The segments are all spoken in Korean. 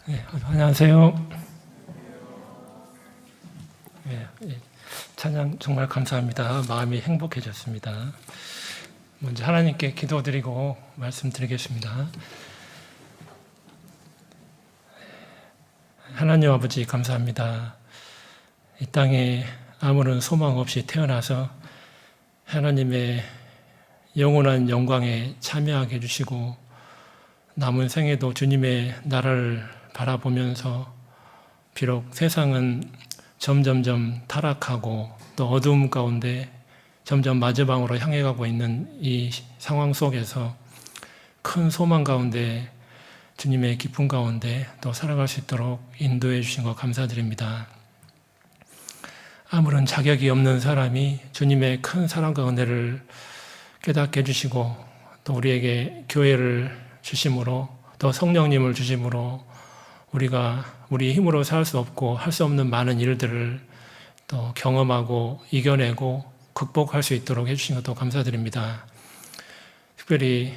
네, 안녕하세요. 네, 찬양 정말 감사합니다. 마음이 행복해졌습니다. 먼저 하나님께 기도드리고 말씀드리겠습니다. 하나님 아버지 감사합니다. 이 땅에 아무런 소망 없이 태어나서 하나님의 영원한 영광에 참여하게 해주시고 남은 생에도 주님의 나라를 바라보면서 비록 세상은 점점점 타락하고 또 어두움 가운데 점점 마지막으로 향해 가고 있는 이 상황 속에서 큰 소망 가운데 주님의 기쁨 가운데 또 살아갈 수 있도록 인도해 주신 것 감사드립니다. 아무런 자격이 없는 사람이 주님의 큰 사랑과 은혜를 깨닫게 해주시고 또 우리에게 교회를 주심으로 또 성령님을 주심으로 우리가 우리 힘으로 살 수 없고 할 수 없는 많은 일들을 또 경험하고 이겨내고 극복할 수 있도록 해주신 것도 감사드립니다. 특별히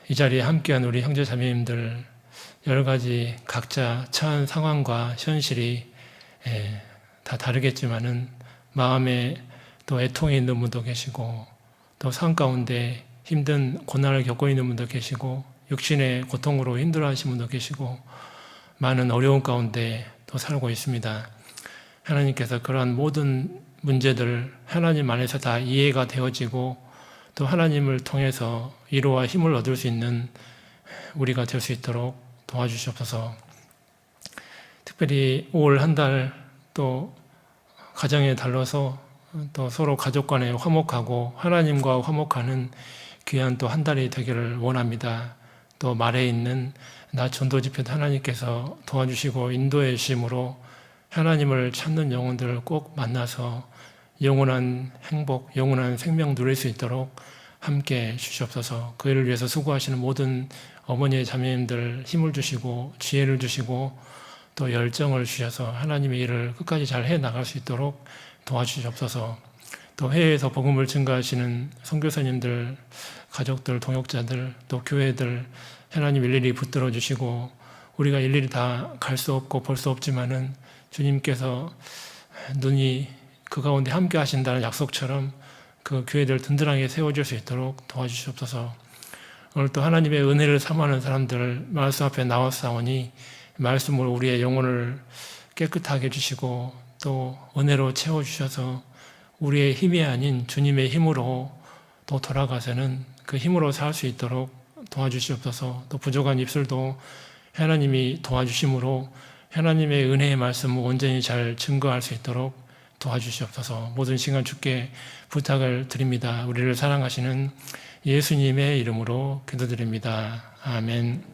이 자리에 함께한 우리 형제 자매님들 여러 가지 각자 처한 상황과 현실이 다 다르겠지만은 마음에 또 애통이 있는 분도 계시고 또 삶 가운데 힘든 고난을 겪고 있는 분도 계시고 육신의 고통으로 힘들어하시는 분도 계시고 많은 어려움 가운데 또 살고 있습니다. 하나님께서 그러한 모든 문제들 하나님 안에서 다 이해가 되어지고 또 하나님을 통해서 위로와 힘을 얻을 수 있는 우리가 될 수 있도록 도와주시옵소서. 특별히 올 한 달 또 가정의 달로서 또 서로 가족 간에 화목하고 하나님과 화목하는 귀한 또 한 달이 되기를 원합니다. 또 말에 있는 나 전도 집회도 하나님께서 도와주시고 인도해 주심으로 하나님을 찾는 영혼들을 꼭 만나서 영원한 행복, 영원한 생명 누릴 수 있도록 함께 주시옵소서. 그 일을 위해서 수고하시는 모든 어머니의 자매님들 힘을 주시고 지혜를 주시고 또 열정을 주셔서 하나님의 일을 끝까지 잘 해나갈 수 있도록 도와주시옵소서. 또 해외에서 복음을 증거하시는 선교사님들, 가족들, 동역자들, 또 교회들 하나님 일일이 붙들어 주시고 우리가 일일이 다 갈 수 없고 볼 수 없지만은 주님께서 눈이 그 가운데 함께 하신다는 약속처럼 그 교회들 든든하게 세워줄 수 있도록 도와주시옵소서. 오늘 또 하나님의 은혜를 삼하는 사람들 말씀 앞에 나왔사오니 말씀으로 우리의 영혼을 깨끗하게 해주시고 또 은혜로 채워주셔서 우리의 힘이 아닌 주님의 힘으로 또 돌아가서는 그 힘으로 살 수 있도록 도와주시옵소서. 또 부족한 입술도 하나님이 도와주심으로 하나님의 은혜의 말씀을 온전히 잘 증거할 수 있도록 도와주시옵소서. 모든 시간 주께 부탁을 드립니다. 우리를 사랑하시는 예수님의 이름으로 기도드립니다. 아멘.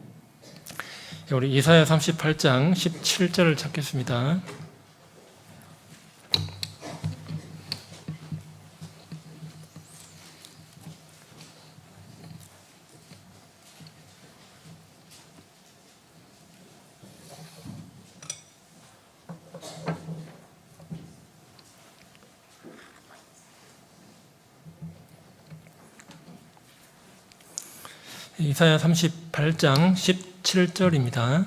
우리 이사야 38장 17절을 찾겠습니다. 이사야 38장 17절입니다.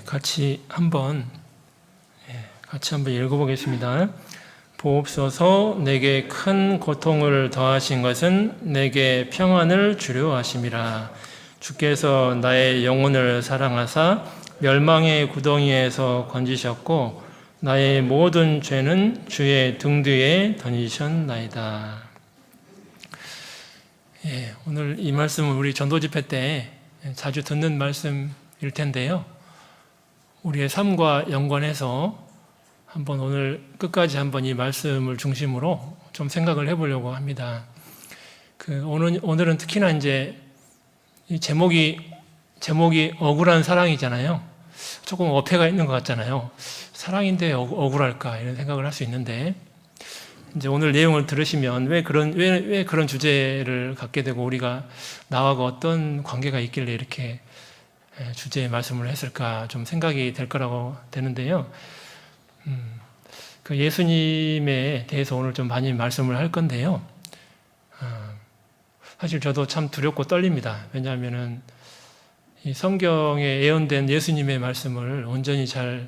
같이 한번 읽어보겠습니다. 보옵소서. 내게 큰 고통을 더하신 것은 내게 평안을 주려 하심이라. 주께서 나의 영혼을 사랑하사 멸망의 구덩이에서 건지셨고 나의 모든 죄는 주의 등 뒤에 던지셨나이다. 오늘 이 말씀은 우리 전도 집회 때 자주 듣는 말씀일 텐데요. 우리의 삶과 연관해서 한번 오늘 끝까지 한번 이 말씀을 중심으로 좀 생각을 해보려고 합니다. 오늘은 특히나 이제 이 제목이 억울한 사랑이잖아요. 조금 어폐가 있는 것 같잖아요. 사랑인데 억울할까 이런 생각을 할 수 있는데 이제 오늘 내용을 들으시면 왜 그런 주제를 갖게 되고 우리가 나와 어떤 관계가 있길래 이렇게 주제의 말씀을 했을까 좀 생각이 될 거라고 되는데요. 그 예수님에 대해서 오늘 좀 많이 말씀을 할 건데요. 사실 저도 참 두렵고 떨립니다. 왜냐하면은 이 성경에 예언된 예수님의 말씀을 온전히 잘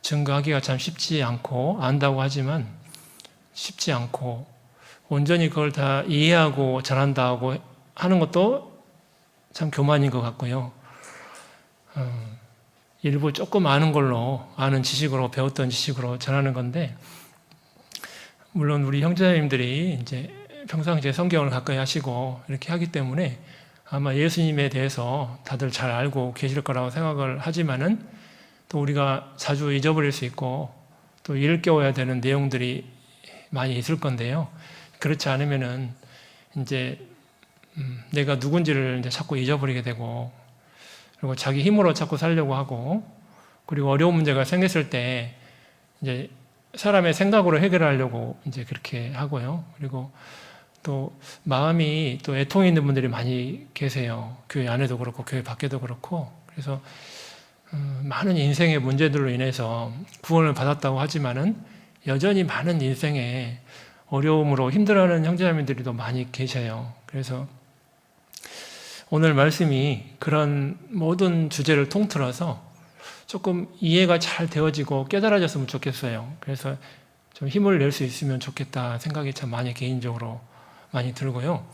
증거하기가 참 쉽지 않고, 안다고 하지만 쉽지 않고, 온전히 그걸 다 이해하고 전한다고 하는 것도 참 교만인 것 같고요. 일부 조금 아는 걸로, 아는 지식으로, 배웠던 지식으로 전하는 건데, 물론 우리 형제님들이 이제 평상시에 성경을 가까이 하시고 이렇게 하기 때문에 아마 예수님에 대해서 다들 잘 알고 계실 거라고 생각을 하지만은, 또 우리가 자주 잊어버릴 수 있고 또 일깨워야 되는 내용들이 많이 있을 건데요. 그렇지 않으면은 이제 내가 누군지를 이제 자꾸 잊어버리게 되고, 그리고 자기 힘으로 자꾸 살려고 하고, 그리고 어려운 문제가 생겼을 때 이제 사람의 생각으로 해결하려고 이제 그렇게 하고요. 그리고 또 마음이 또 애통이 있는 분들이 많이 계세요. 교회 안에도 그렇고 교회 밖에도 그렇고. 그래서 많은 인생의 문제들로 인해서 구원을 받았다고 하지만은 여전히 많은 인생의 어려움으로 힘들어하는 형제자매들이 더 많이 계셔요. 그래서 오늘 말씀이 그런 모든 주제를 통틀어서 조금 이해가 잘 되어지고 깨달아졌으면 좋겠어요. 그래서 좀 힘을 낼 수 있으면 좋겠다 생각이 참 많이 개인적으로 많이 들고요.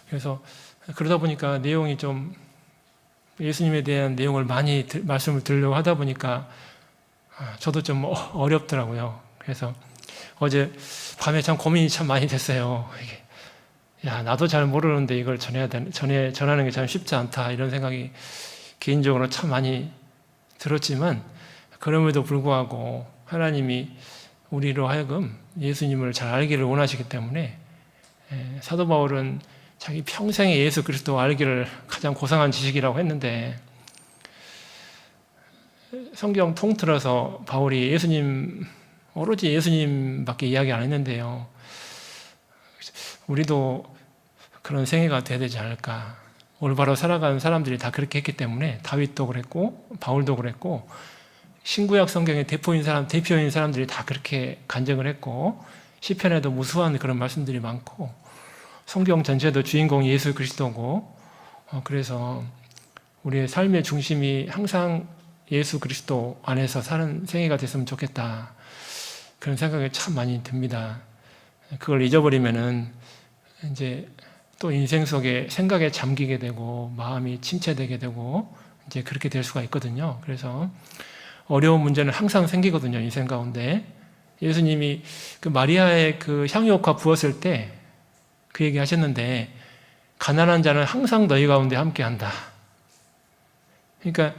그래서 그러다 보니까 내용이 좀 예수님에 대한 내용을 많이 말씀을 들으려고 하다 보니까 저도 좀 어렵더라고요. 그래서 어제 밤에 참 고민이 참 많이 됐어요. 야, 나도 잘 모르는데 이걸 전하는 게 참 쉽지 않다, 이런 생각이 개인적으로 참 많이 들었지만, 그럼에도 불구하고 하나님이 우리로 하여금 예수님을 잘 알기를 원하시기 때문에, 사도 바울은 자기 평생에 예수 그리스도 알기를 가장 고상한 지식이라고 했는데, 성경 통틀어서 바울이 오로지 예수님밖에 이야기 안 했는데요. 우리도 그런 생애가 돼야 되지 않을까. 올바로 살아가는 사람들이 다 그렇게 했기 때문에, 다윗도 그랬고 바울도 그랬고, 신구약 성경의 대표인 사람들이 다 그렇게 간증을 했고, 시편에도 무수한 그런 말씀들이 많고, 성경 전체도 주인공이 예수 그리스도고, 그래서 우리의 삶의 중심이 항상 예수 그리스도 안에서 사는 생애가 됐으면 좋겠다, 그런 생각이 참 많이 듭니다. 그걸 잊어버리면은 이제 또 인생 속에 생각에 잠기게 되고 마음이 침체되게 되고 이제 그렇게 될 수가 있거든요. 그래서 어려운 문제는 항상 생기거든요, 인생 가운데. 예수님이 그 마리아의 그 향유옥화 부었을 때 그 얘기 하셨는데, 가난한 자는 항상 너희 가운데 함께한다. 그러니까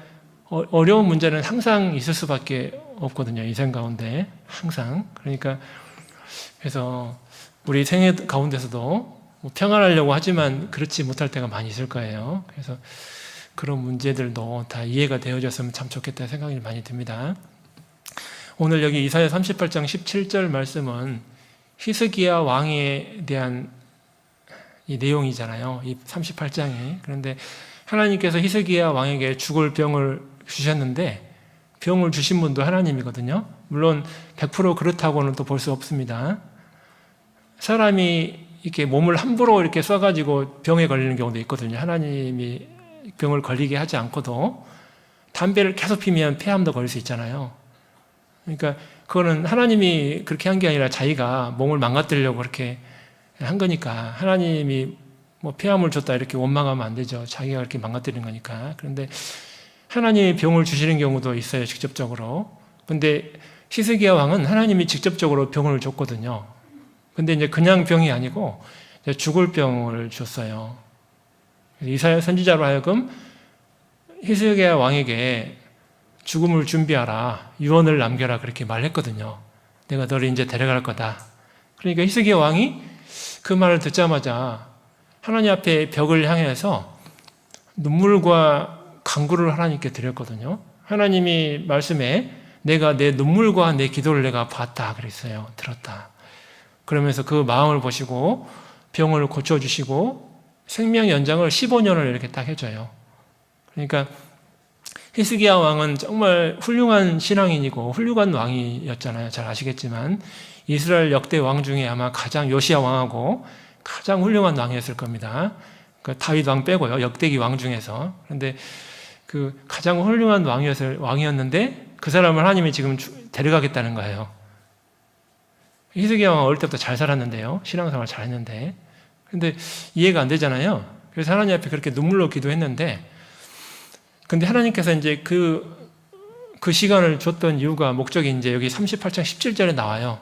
어려운 문제는 항상 있을 수밖에 없거든요, 인생 가운데. 항상. 그러니까 그래서 우리 생애 가운데서도 평안하려고 하지만 그렇지 못할 때가 많이 있을 거예요. 그래서 그런 문제들도 다 이해가 되어졌으면 참 좋겠다 생각이 많이 듭니다. 오늘 여기 이사야 38장 17절 말씀은 히스기야 왕에 대한 이 내용이잖아요, 이 38장이. 그런데 하나님께서 히스기야 왕에게 죽을 병을 주셨는데, 병을 주신 분도 하나님이거든요. 물론 100% 그렇다고는 또 볼 수 없습니다. 사람이 이렇게 몸을 함부로 이렇게 쏴가지고 병에 걸리는 경우도 있거든요. 하나님이 병을 걸리게 하지 않고도 담배를 계속 피면 폐암도 걸릴 수 있잖아요. 그러니까 그거는 하나님이 그렇게 한 게 아니라 자기가 몸을 망가뜨리려고 그렇게 한 거니까, 하나님이 뭐 폐암을 줬다 이렇게 원망하면 안 되죠. 자기가 그렇게 망가뜨린 거니까. 그런데 하나님이 병을 주시는 경우도 있어요, 직접적으로. 근데 히스기야 왕은 하나님이 직접적으로 병을 줬거든요. 근데 이제 그냥 병이 아니고 이제 죽을 병을 줬어요. 이사야 선지자로 하여금 히스기야 왕에게 죽음을 준비하라, 유언을 남겨라, 그렇게 말했거든요. 내가 너를 이제 데려갈 거다. 그러니까 히스기야 왕이 그 말을 듣자마자 하나님 앞에 벽을 향해서 눈물과 간구를 하나님께 드렸거든요. 하나님이 말씀에 내가 내 눈물과 내 기도를 내가 봤다 그랬어요. 들었다. 그러면서 그 마음을 보시고 병을 고쳐주시고 생명 연장을 15년을 이렇게 딱 해줘요. 그러니까 히스기야 왕은 정말 훌륭한 신앙인이고 훌륭한 왕이었잖아요. 잘 아시겠지만 이스라엘 역대 왕 중에 아마 가장, 요시야 왕하고 가장 훌륭한 왕이었을 겁니다. 그 다윗 왕 빼고요. 역대기 왕 중에서. 그런데 그 가장 훌륭한 왕이었는데 그 사람을 하나님이 지금 데려가겠다는 거예요. 히스기야 왕은 어릴 때부터 잘 살았는데요. 신앙생활 잘했는데. 근데 이해가 안 되잖아요. 그래서 하나님 앞에 그렇게 눈물로 기도했는데, 근데 하나님께서 이제 그 시간을 줬던 이유가, 목적이 이제 여기 38장 17절에 나와요.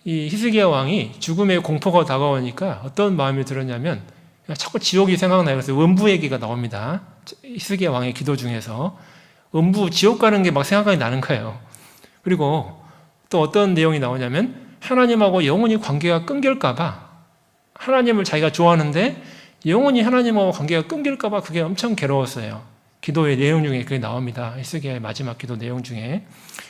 이 히스기야 왕이 죽음의 공포가 다가오니까 어떤 마음이 들었냐면, 자꾸 지옥이 생각나요. 그래서 음부 얘기가 나옵니다. 히스기야 왕의 기도 중에서. 음부, 지옥 가는 게 막 생각이 나는 거예요. 그리고 또 어떤 내용이 나오냐면, 하나님하고 영원히 관계가 끊길까봐, 하나님을 자기가 좋아하는데 영원히 하나님하고 관계가 끊길까봐 그게 엄청 괴로웠어요. 기도의 내용 중에 그게 나옵니다. 히스기야의 마지막 기도 내용 중에.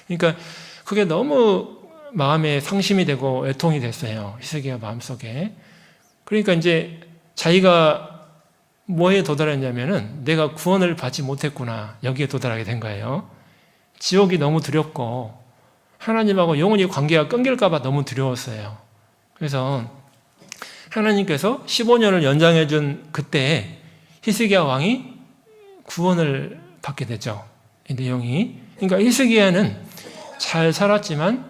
그러니까 그게 너무 마음에 상심이 되고 애통이 됐어요. 히스기야 마음속에. 그러니까 이제 자기가 뭐에 도달했냐면은, 내가 구원을 받지 못했구나, 여기에 도달하게 된 거예요. 지옥이 너무 두렵고 하나님하고 영원히 관계가 끊길까봐 너무 두려웠어요. 그래서 하나님께서 15년을 연장해 준 그때 히스기야 왕이 구원을 받게 되죠. 이 내용이. 그러니까 히스기야는 잘 살았지만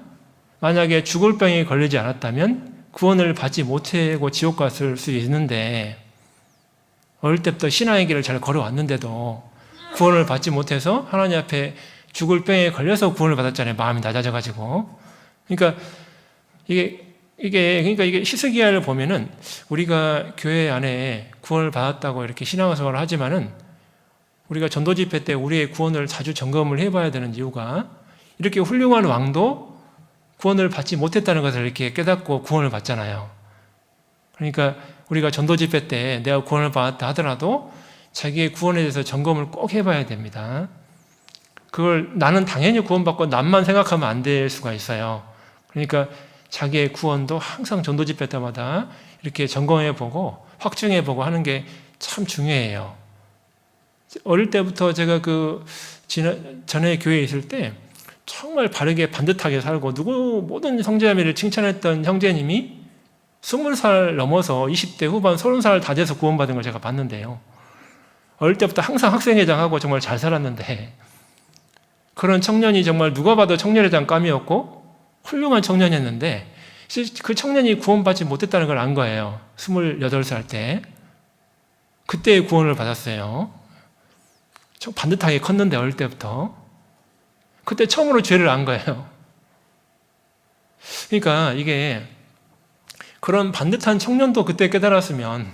만약에 죽을 병에 걸리지 않았다면 구원을 받지 못하고 지옥 갔을 수 있는데, 어릴 때부터 신앙의 길을 잘 걸어왔는데도 구원을 받지 못해서 하나님 앞에 죽을 병에 걸려서 구원을 받았잖아요. 마음이 낮아져가지고. 그러니까 이게 히스기야를 보면은, 우리가 교회 안에 구원을 받았다고 이렇게 신앙생활을 하지만은, 우리가 전도 집회 때 우리의 구원을 자주 점검을 해봐야 되는 이유가, 이렇게 훌륭한 왕도 구원을 받지 못했다는 것을 이렇게 깨닫고 구원을 받잖아요. 그러니까 우리가 전도 집회 때 내가 구원을 받았다 하더라도 자기의 구원에 대해서 점검을 꼭 해봐야 됩니다. 그걸 나는 당연히 구원받고 남만 생각하면 안 될 수가 있어요. 그러니까 자기의 구원도 항상 전도 집회 때마다 이렇게 점검해보고 확증해보고 하는 게 참 중요해요. 어릴 때부터 제가 전에 교회에 있을 때 정말 바르게 반듯하게 살고 모든 형제자매를 칭찬했던 형제님이 20살 넘어서 20대 후반 30살 다 돼서 구원받은 걸 제가 봤는데요. 어릴 때부터 항상 학생회장하고 정말 잘 살았는데, 그런 청년이 정말 누가 봐도 청년회장 감이었고 훌륭한 청년이었는데, 그 청년이 구원받지 못했다는 걸 안 거예요. 28살 때. 그때 구원을 받았어요. 반듯하게 컸는데, 어릴 때부터. 그때 처음으로 죄를 안 거예요. 그러니까 이게, 그런 반듯한 청년도 그때 깨달았으면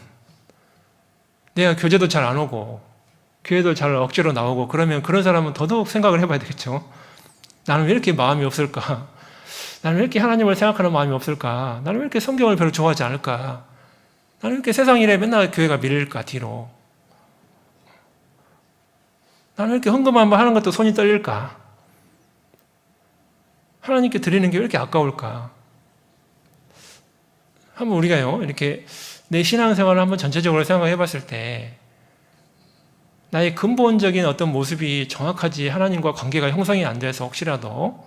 내가 교제도 잘 안 오고 교회도 잘 억지로 나오고 그러면 그런 사람은 더더욱 생각을 해봐야 되겠죠. 나는 왜 이렇게 마음이 없을까? 나는 왜 이렇게 하나님을 생각하는 마음이 없을까? 나는 왜 이렇게 성경을 별로 좋아하지 않을까? 나는 왜 이렇게 세상 일에 맨날 교회가 밀릴까, 뒤로? 나는 왜 이렇게 헌금 한번 하는 것도 손이 떨릴까? 하나님께 드리는 게 왜 이렇게 아까울까? 한번 우리가요, 이렇게 내 신앙생활을 한번 전체적으로 생각해 봤을 때, 나의 근본적인 어떤 모습이 정확하지 하나님과 관계가 형성이 안 돼서 혹시라도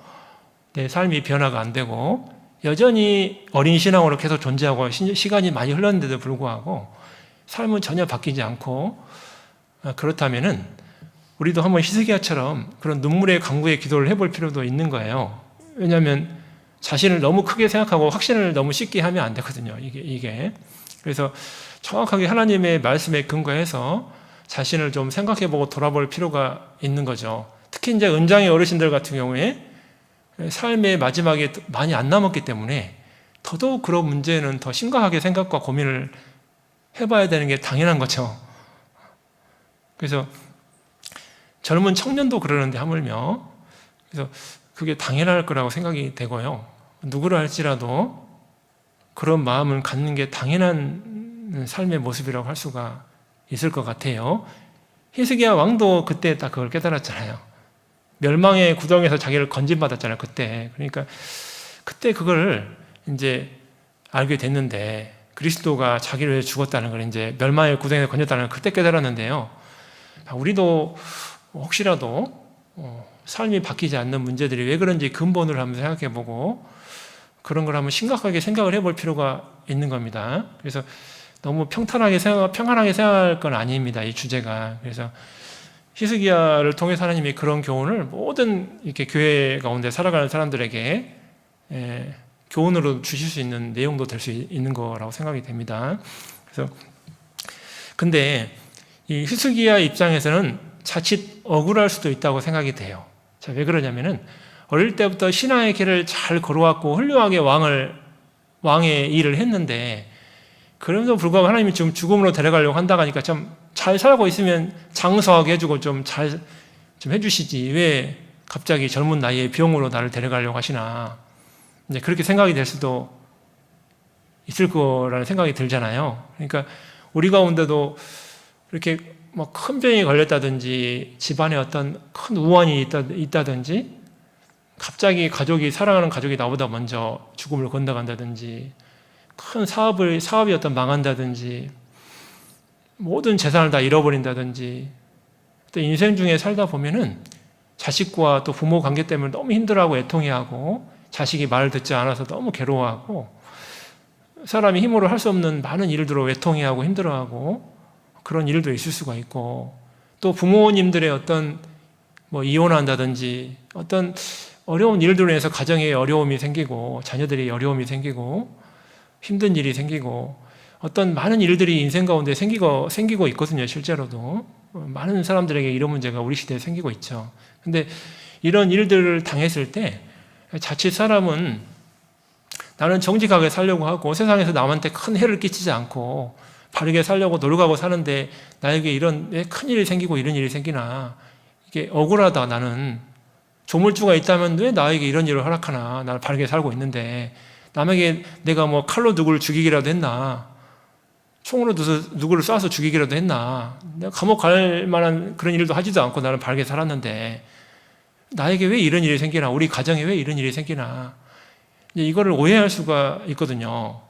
내 삶이 변화가 안 되고 여전히 어린 신앙으로 계속 존재하고 시간이 많이 흘렀는데도 불구하고 삶은 전혀 바뀌지 않고, 그렇다면은 우리도 한번 히스기야처럼 그런 눈물의 강구의 기도를 해볼 필요도 있는 거예요. 왜냐하면 자신을 너무 크게 생각하고 확신을 너무 쉽게 하면 안 되거든요. 이게. 그래서 정확하게 하나님의 말씀에 근거해서 자신을 좀 생각해보고 돌아볼 필요가 있는 거죠. 특히 이제 은장의 어르신들 같은 경우에 삶의 마지막에 많이 안 남았기 때문에 더더욱 그런 문제는 더 심각하게 생각과 고민을 해봐야 되는 게 당연한 거죠. 그래서 젊은 청년도 그러는데 하물며, 그래서 그게 당연할 거라고 생각이 되고요. 누구를 할지라도 그런 마음을 갖는 게 당연한 삶의 모습이라고 할 수가 있을 것 같아요. 히스기야 왕도 그때 딱 그걸 깨달았잖아요. 멸망의 구덩이에서 자기를 건진받았잖아요, 그때. 그러니까 그때 그걸 이제 알게 됐는데, 그리스도가 자기를 위해 죽었다는 걸, 이제 멸망의 구덩이에서 건졌다는 걸 그때 깨달았는데요. 우리도 혹시라도 삶이 바뀌지 않는 문제들이 왜 그런지 근본을 한번 생각해 보고, 그런 걸 한번 심각하게 생각을 해볼 필요가 있는 겁니다. 그래서 너무 평안하게 생각할 건 아닙니다. 이 주제가. 그래서 히스기야를 통해서 하나님이 그런 교훈을 모든 이렇게 교회 가운데 살아가는 사람들에게 교훈으로 주실 수 있는 내용도 될 수 있는 거라고 생각이 됩니다. 그래서 근데 이 히스기야 입장에서는 자칫 억울할 수도 있다고 생각이 돼요. 자, 왜 그러냐면은 어릴 때부터 신앙의 길을 잘 걸어왔고 훌륭하게 왕의 일을 했는데 그럼에도 불구하고 하나님이 지금 죽음으로 데려가려고 한다고 하니까 좀 잘 살고 있으면 장수하게 해주고 좀 해주시지. 왜 갑자기 젊은 나이에 병으로 나를 데려가려고 하시나. 이제 그렇게 생각이 될 수도 있을 거라는 생각이 들잖아요. 그러니까 우리 가운데도 이렇게 뭐 큰 병이 걸렸다든지 집안에 어떤 큰 우환이 있다든지 갑자기 사랑하는 가족이 나보다 먼저 죽음을 건너간다든지 큰 사업이 어떤 망한다든지 모든 재산을 다 잃어버린다든지 또 인생 중에 살다 보면은 자식과 또 부모 관계 때문에 너무 힘들어하고 애통해하고 자식이 말을 듣지 않아서 너무 괴로워하고 사람이 힘으로 할 수 없는 많은 일들로 애통해하고 힘들어하고 그런 일도 있을 수가 있고 또 부모님들의 어떤 뭐 이혼한다든지 어떤 어려운 일들로 인해서 가정에 어려움이 생기고 자녀들이 어려움이 생기고 힘든 일이 생기고 어떤 많은 일들이 인생 가운데 생기고 있거든요. 실제로도 많은 사람들에게 이런 문제가 우리 시대에 생기고 있죠. 근데 이런 일들을 당했을 때 자칫 사람은 나는 정직하게 살려고 하고 세상에서 남한테 큰 해를 끼치지 않고 바르게 살려고 노력하고 사는데 나에게 이런 왜 큰 일이 생기고 이런 일이 생기나 이게 억울하다. 나는 조물주가 있다면 왜 나에게 이런 일을 허락하나. 나는 바르게 살고 있는데 남에게 내가 뭐 칼로 누구를 죽이기라도 했나 총으로 누구를 쏴서 죽이기라도 했나 내가 감옥 갈 만한 그런 일도 하지도 않고 나는 바르게 살았는데 나에게 왜 이런 일이 생기나 우리 가정에 왜 이런 일이 생기나 이거를 오해할 수가 있거든요.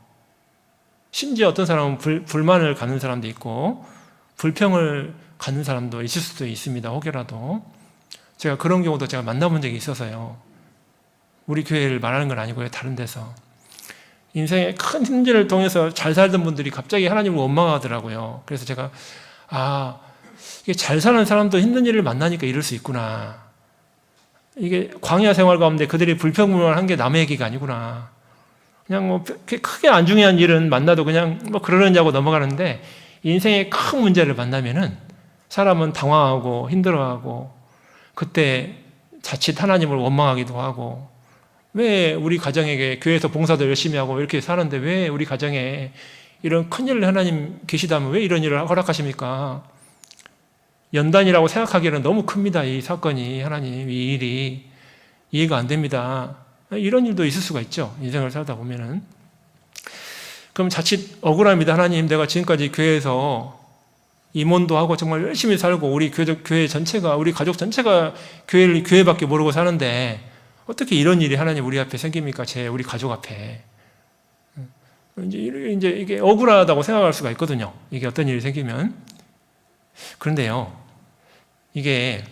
심지어 어떤 사람은 불만을 갖는 사람도 있고 불평을 갖는 사람도 있을 수도 있습니다. 혹여라도 제가 그런 경우도 제가 만나본 적이 있어서요. 우리 교회를 말하는 건 아니고요. 다른 데서 인생의 큰 힘들을 통해서 잘 살던 분들이 갑자기 하나님을 원망하더라고요. 그래서 제가 이게 잘 사는 사람도 힘든 일을 만나니까 이럴 수 있구나. 이게 광야 생활 가운데 그들이 불평불만한 게 남의 얘기가 아니구나. 그냥 뭐 크게 안 중요한 일은 만나도 그냥 뭐 그러느냐고 넘어가는데 인생의 큰 문제를 만나면은 사람은 당황하고 힘들어하고 그때 자칫 하나님을 원망하기도 하고 왜 우리 가정에게 교회에서 봉사도 열심히 하고 이렇게 사는데 왜 우리 가정에 이런 큰일을 하나님 계시다면 왜 이런 일을 허락하십니까? 연단이라고 생각하기에는 너무 큽니다. 이 사건이 하나님 이 일이 이해가 안 됩니다. 이런 일도 있을 수가 있죠. 인생을 살다 보면은. 그럼 자칫 억울합니다. 하나님 내가 지금까지 교회에서 임원도 하고 정말 열심히 살고 우리 교회 전체가 우리 가족 전체가 교회밖에 모르고 사는데 어떻게 이런 일이 하나님 우리 앞에 생깁니까? 우리 가족 앞에. 이제 이게 억울하다고 생각할 수가 있거든요. 이게 어떤 일이 생기면. 그런데요, 이게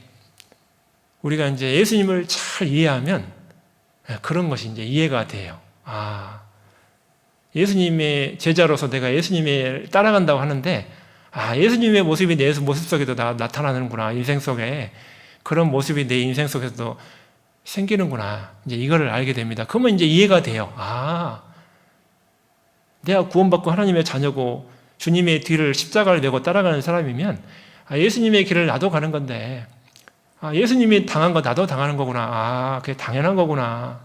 우리가 이제 예수님을 잘 이해하면 그런 것이 이제 이해가 돼요. 예수님의 제자로서 내가 예수님을 따라간다고 하는데, 예수님의 모습이 내 모습 속에도 나타나는구나. 인생 속에. 그런 모습이 내 인생 속에서도 생기는구나. 이제 이거를 알게 됩니다. 그러면 이제 이해가 돼요. 내가 구원받고 하나님의 자녀고 주님의 뒤를 십자가를 메고 따라가는 사람이면 예수님의 길을 나도 가는 건데 예수님이 당한 거 나도 당하는 거구나. 그게 당연한 거구나.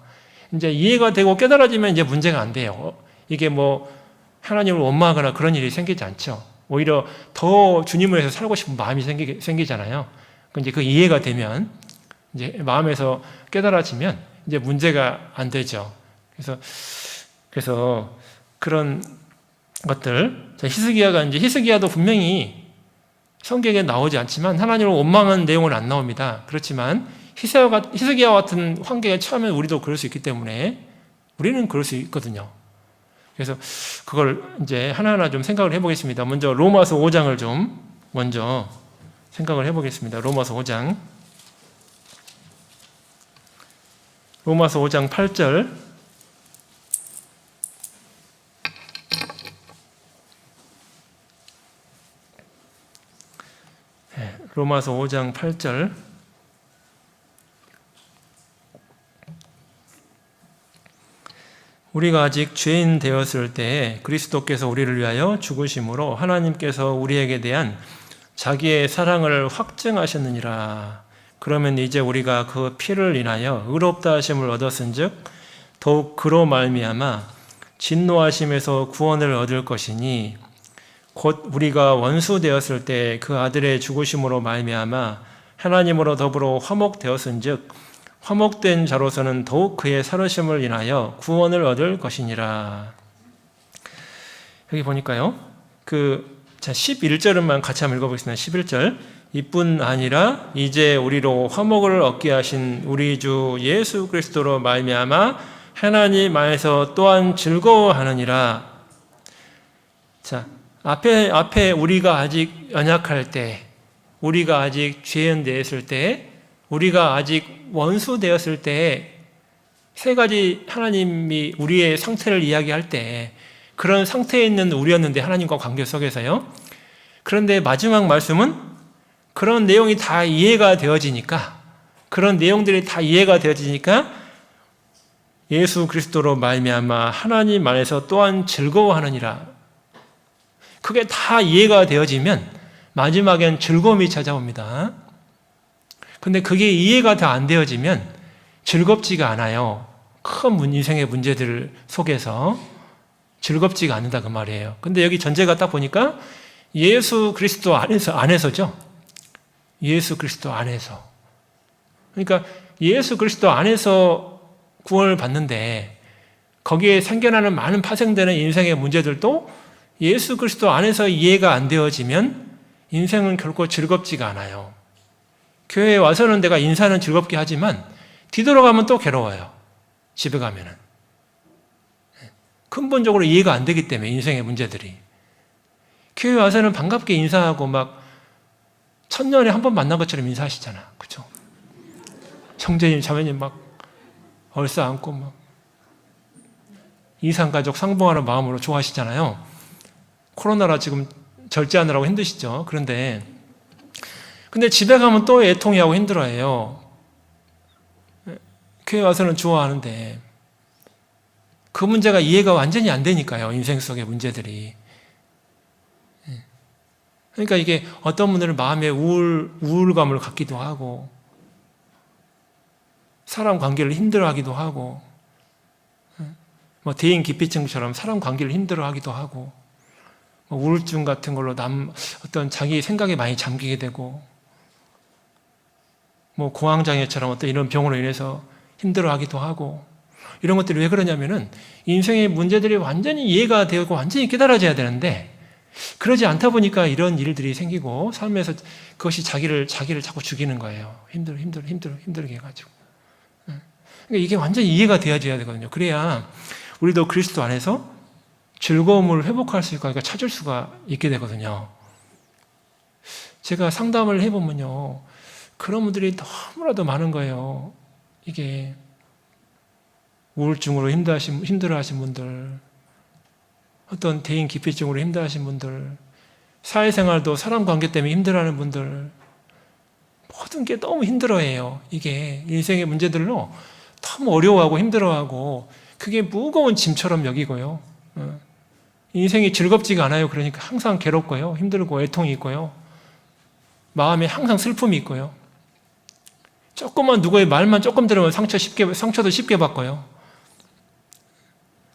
이제 이해가 되고 깨달아지면 이제 문제가 안 돼요. 이게 뭐 하나님을 원망하거나 그런 일이 생기지 않죠. 오히려 더 주님을 위해서 살고 싶은 마음이 생기잖아요. 이제 그 이해가 되면 이제 마음에서 깨달아지면 이제 문제가 안 되죠. 그래서 그런 것들 히스기야도 분명히 성경에 나오지 않지만 하나님을 원망한 내용은 안 나옵니다. 그렇지만 히스기야와 같은 환경에 처하면 우리도 그럴 수 있기 때문에 우리는 그럴 수 있거든요. 그래서 그걸 이제 하나하나 좀 생각을 해보겠습니다. 먼저 로마서 5장을 좀 먼저 생각을 해보겠습니다. 로마서 5장 8절 로마서 5장 8절. 우리가 아직 죄인 되었을 때에 그리스도께서 우리를 위하여 죽으심으로 하나님께서 우리에게 대한 자기의 사랑을 확증하셨느니라. 그러면 이제 우리가 그 피를 인하여 의롭다 하심을 얻었은즉 더욱 그로 말미암아 진노하심에서 구원을 얻을 것이니 곧 우리가 원수 되었을 때 그 아들의 죽으심으로 말미암아 하나님으로 더불어 화목되었은즉 화목된 자로서는 더욱 그의 살으심을 인하여 구원을 얻을 것이니라. 여기 보니까요. 11절만 같이 한번 읽어보겠습니다. 11절. 이뿐 아니라 이제 우리로 화목을 얻게 하신 우리 주 예수 그리스도로 말미암아 하나님 안에서 또한 즐거워하느니라. 자, 앞에 우리가 아직 연약할 때, 우리가 아직 죄인 되었을 때, 우리가 아직 원수 되었을 때 세 가지 하나님이 우리의 상태를 이야기할 때 그런 상태에 있는 우리였는데 하나님과 관계 속에서요. 그런데 마지막 말씀은 그런 내용이 다 이해가 되어지니까 그런 내용들이 다 이해가 되어지니까 예수 그리스도로 말미암아 하나님 안에서 또한 즐거워하느니라. 그게 다 이해가 되어지면 마지막엔 즐거움이 찾아옵니다. 근데 그게 이해가 다 안 되어지면 즐겁지가 않아요. 큰 인생의 문제들 속에서 즐겁지가 않는다 그 말이에요. 근데 여기 전제가 딱 보니까 예수 그리스도 안에서죠. 예수 그리스도 안에서. 그러니까 예수 그리스도 안에서 구원을 받는데 거기에 생겨나는 많은 파생되는 인생의 문제들도 예수 그리스도 안에서 이해가 안 되어지면 인생은 결코 즐겁지가 않아요. 교회에 와서는 내가 인사는 즐겁게 하지만 뒤돌아가면 또 괴로워요. 집에 가면은. 근본적으로 이해가 안 되기 때문에 인생의 문제들이. 교회 와서는 반갑게 인사하고 막 천년에 한 번 만난 것처럼 인사하시잖아. 그렇죠? 형제님, 자매님 막 얼싸 안고 막 이산가족 상봉하는 마음으로 좋아하시잖아요. 코로나라 지금 절제하느라고 힘드시죠? 근데 집에 가면 또 애통해하고 힘들어해요. 교회 와서는 좋아하는데 그 문제가 이해가 완전히 안 되니까요. 인생 속의 문제들이. 그러니까 이게 어떤 분들은 마음에 우울감을 갖기도 하고 사람 관계를 힘들어하기도 하고 뭐 대인 기피증처럼 사람 관계를 힘들어하기도 하고 뭐 우울증 같은 걸로 어떤 자기 생각에 많이 잠기게 되고 뭐 공황장애처럼 어떤 이런 병으로 인해서 힘들어하기도 하고 이런 것들이 왜 그러냐면은 인생의 문제들이 완전히 이해가 되고 완전히 깨달아져야 되는데 그러지 않다 보니까 이런 일들이 생기고 삶에서 그것이 자기를 자꾸 죽이는 거예요. 힘들게 해가지고. 그러니까 이게 완전히 이해가 되어져야 되거든요. 그래야 우리도 그리스도 안에서 즐거움을 회복할 수 있고 그러니까 찾을 수가 있게 되거든요. 제가 상담을 해보면요. 그런 분들이 너무나도 많은 거예요. 이게 우울증으로 힘들어하신 분들, 어떤 대인 기피증으로 힘들어하신 분들, 사회생활도 사람 관계 때문에 힘들어하는 분들, 모든 게 너무 힘들어해요. 이게 인생의 문제들로 너무 어려워하고 힘들어하고 그게 무거운 짐처럼 여기고요. 인생이 즐겁지가 않아요. 그러니까 항상 괴롭고요. 힘들고 애통이 있고요. 마음에 항상 슬픔이 있고요. 조금만 누구의 말만 조금 들으면 상처도 쉽게 받고요.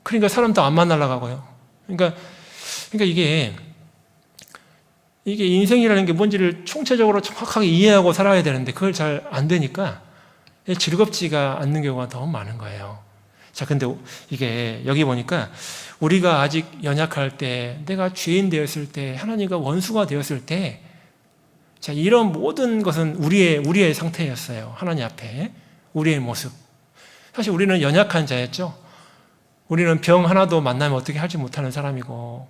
그러니까 사람도 안 만나려고 하고요. 그러니까 이게 인생이라는 게 뭔지를 총체적으로 정확하게 이해하고 살아야 되는데 그걸 잘 안 되니까 즐겁지가 않는 경우가 너무 많은 거예요. 자, 근데 이게 여기 보니까 우리가 아직 연약할 때, 내가 죄인 되었을 때, 하나님과 원수가 되었을 때, 자, 이런 모든 것은 우리의 상태였어요. 하나님 앞에. 우리의 모습. 사실 우리는 연약한 자였죠. 우리는 병 하나도 만나면 어떻게 하지 못하는 사람이고,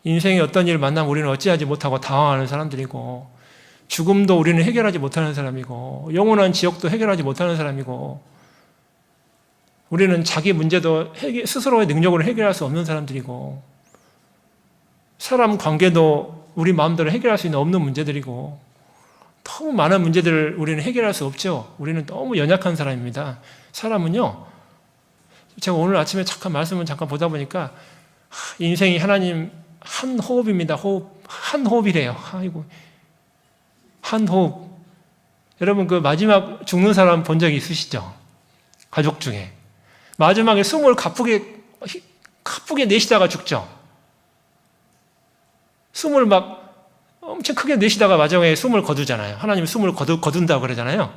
인생에 어떤 일을 만나면 우리는 어찌하지 못하고 당황하는 사람들이고, 죽음도 우리는 해결하지 못하는 사람이고, 영원한 지옥도 해결하지 못하는 사람이고, 우리는 자기 문제도 스스로의 능력으로 해결할 수 없는 사람들이고, 사람 관계도 우리 마음대로 해결할 수 있는 없는 문제들이고 너무 많은 문제들을 우리는 해결할 수 없죠. 우리는 너무 연약한 사람입니다. 사람은요, 제가 오늘 아침에 말씀을 잠깐 보다 보니까 인생이 하나님 한 호흡입니다. 한 호흡이래요. 아이고, 한 호흡. 여러분 그 마지막 죽는 사람 본 적 있으시죠? 가족 중에 마지막에 숨을 가쁘게 내쉬다가 죽죠. 숨을 막 엄청 크게 내쉬다가 마지막에 숨을 거두잖아요. 하나님 숨을 거둔다고 그러잖아요.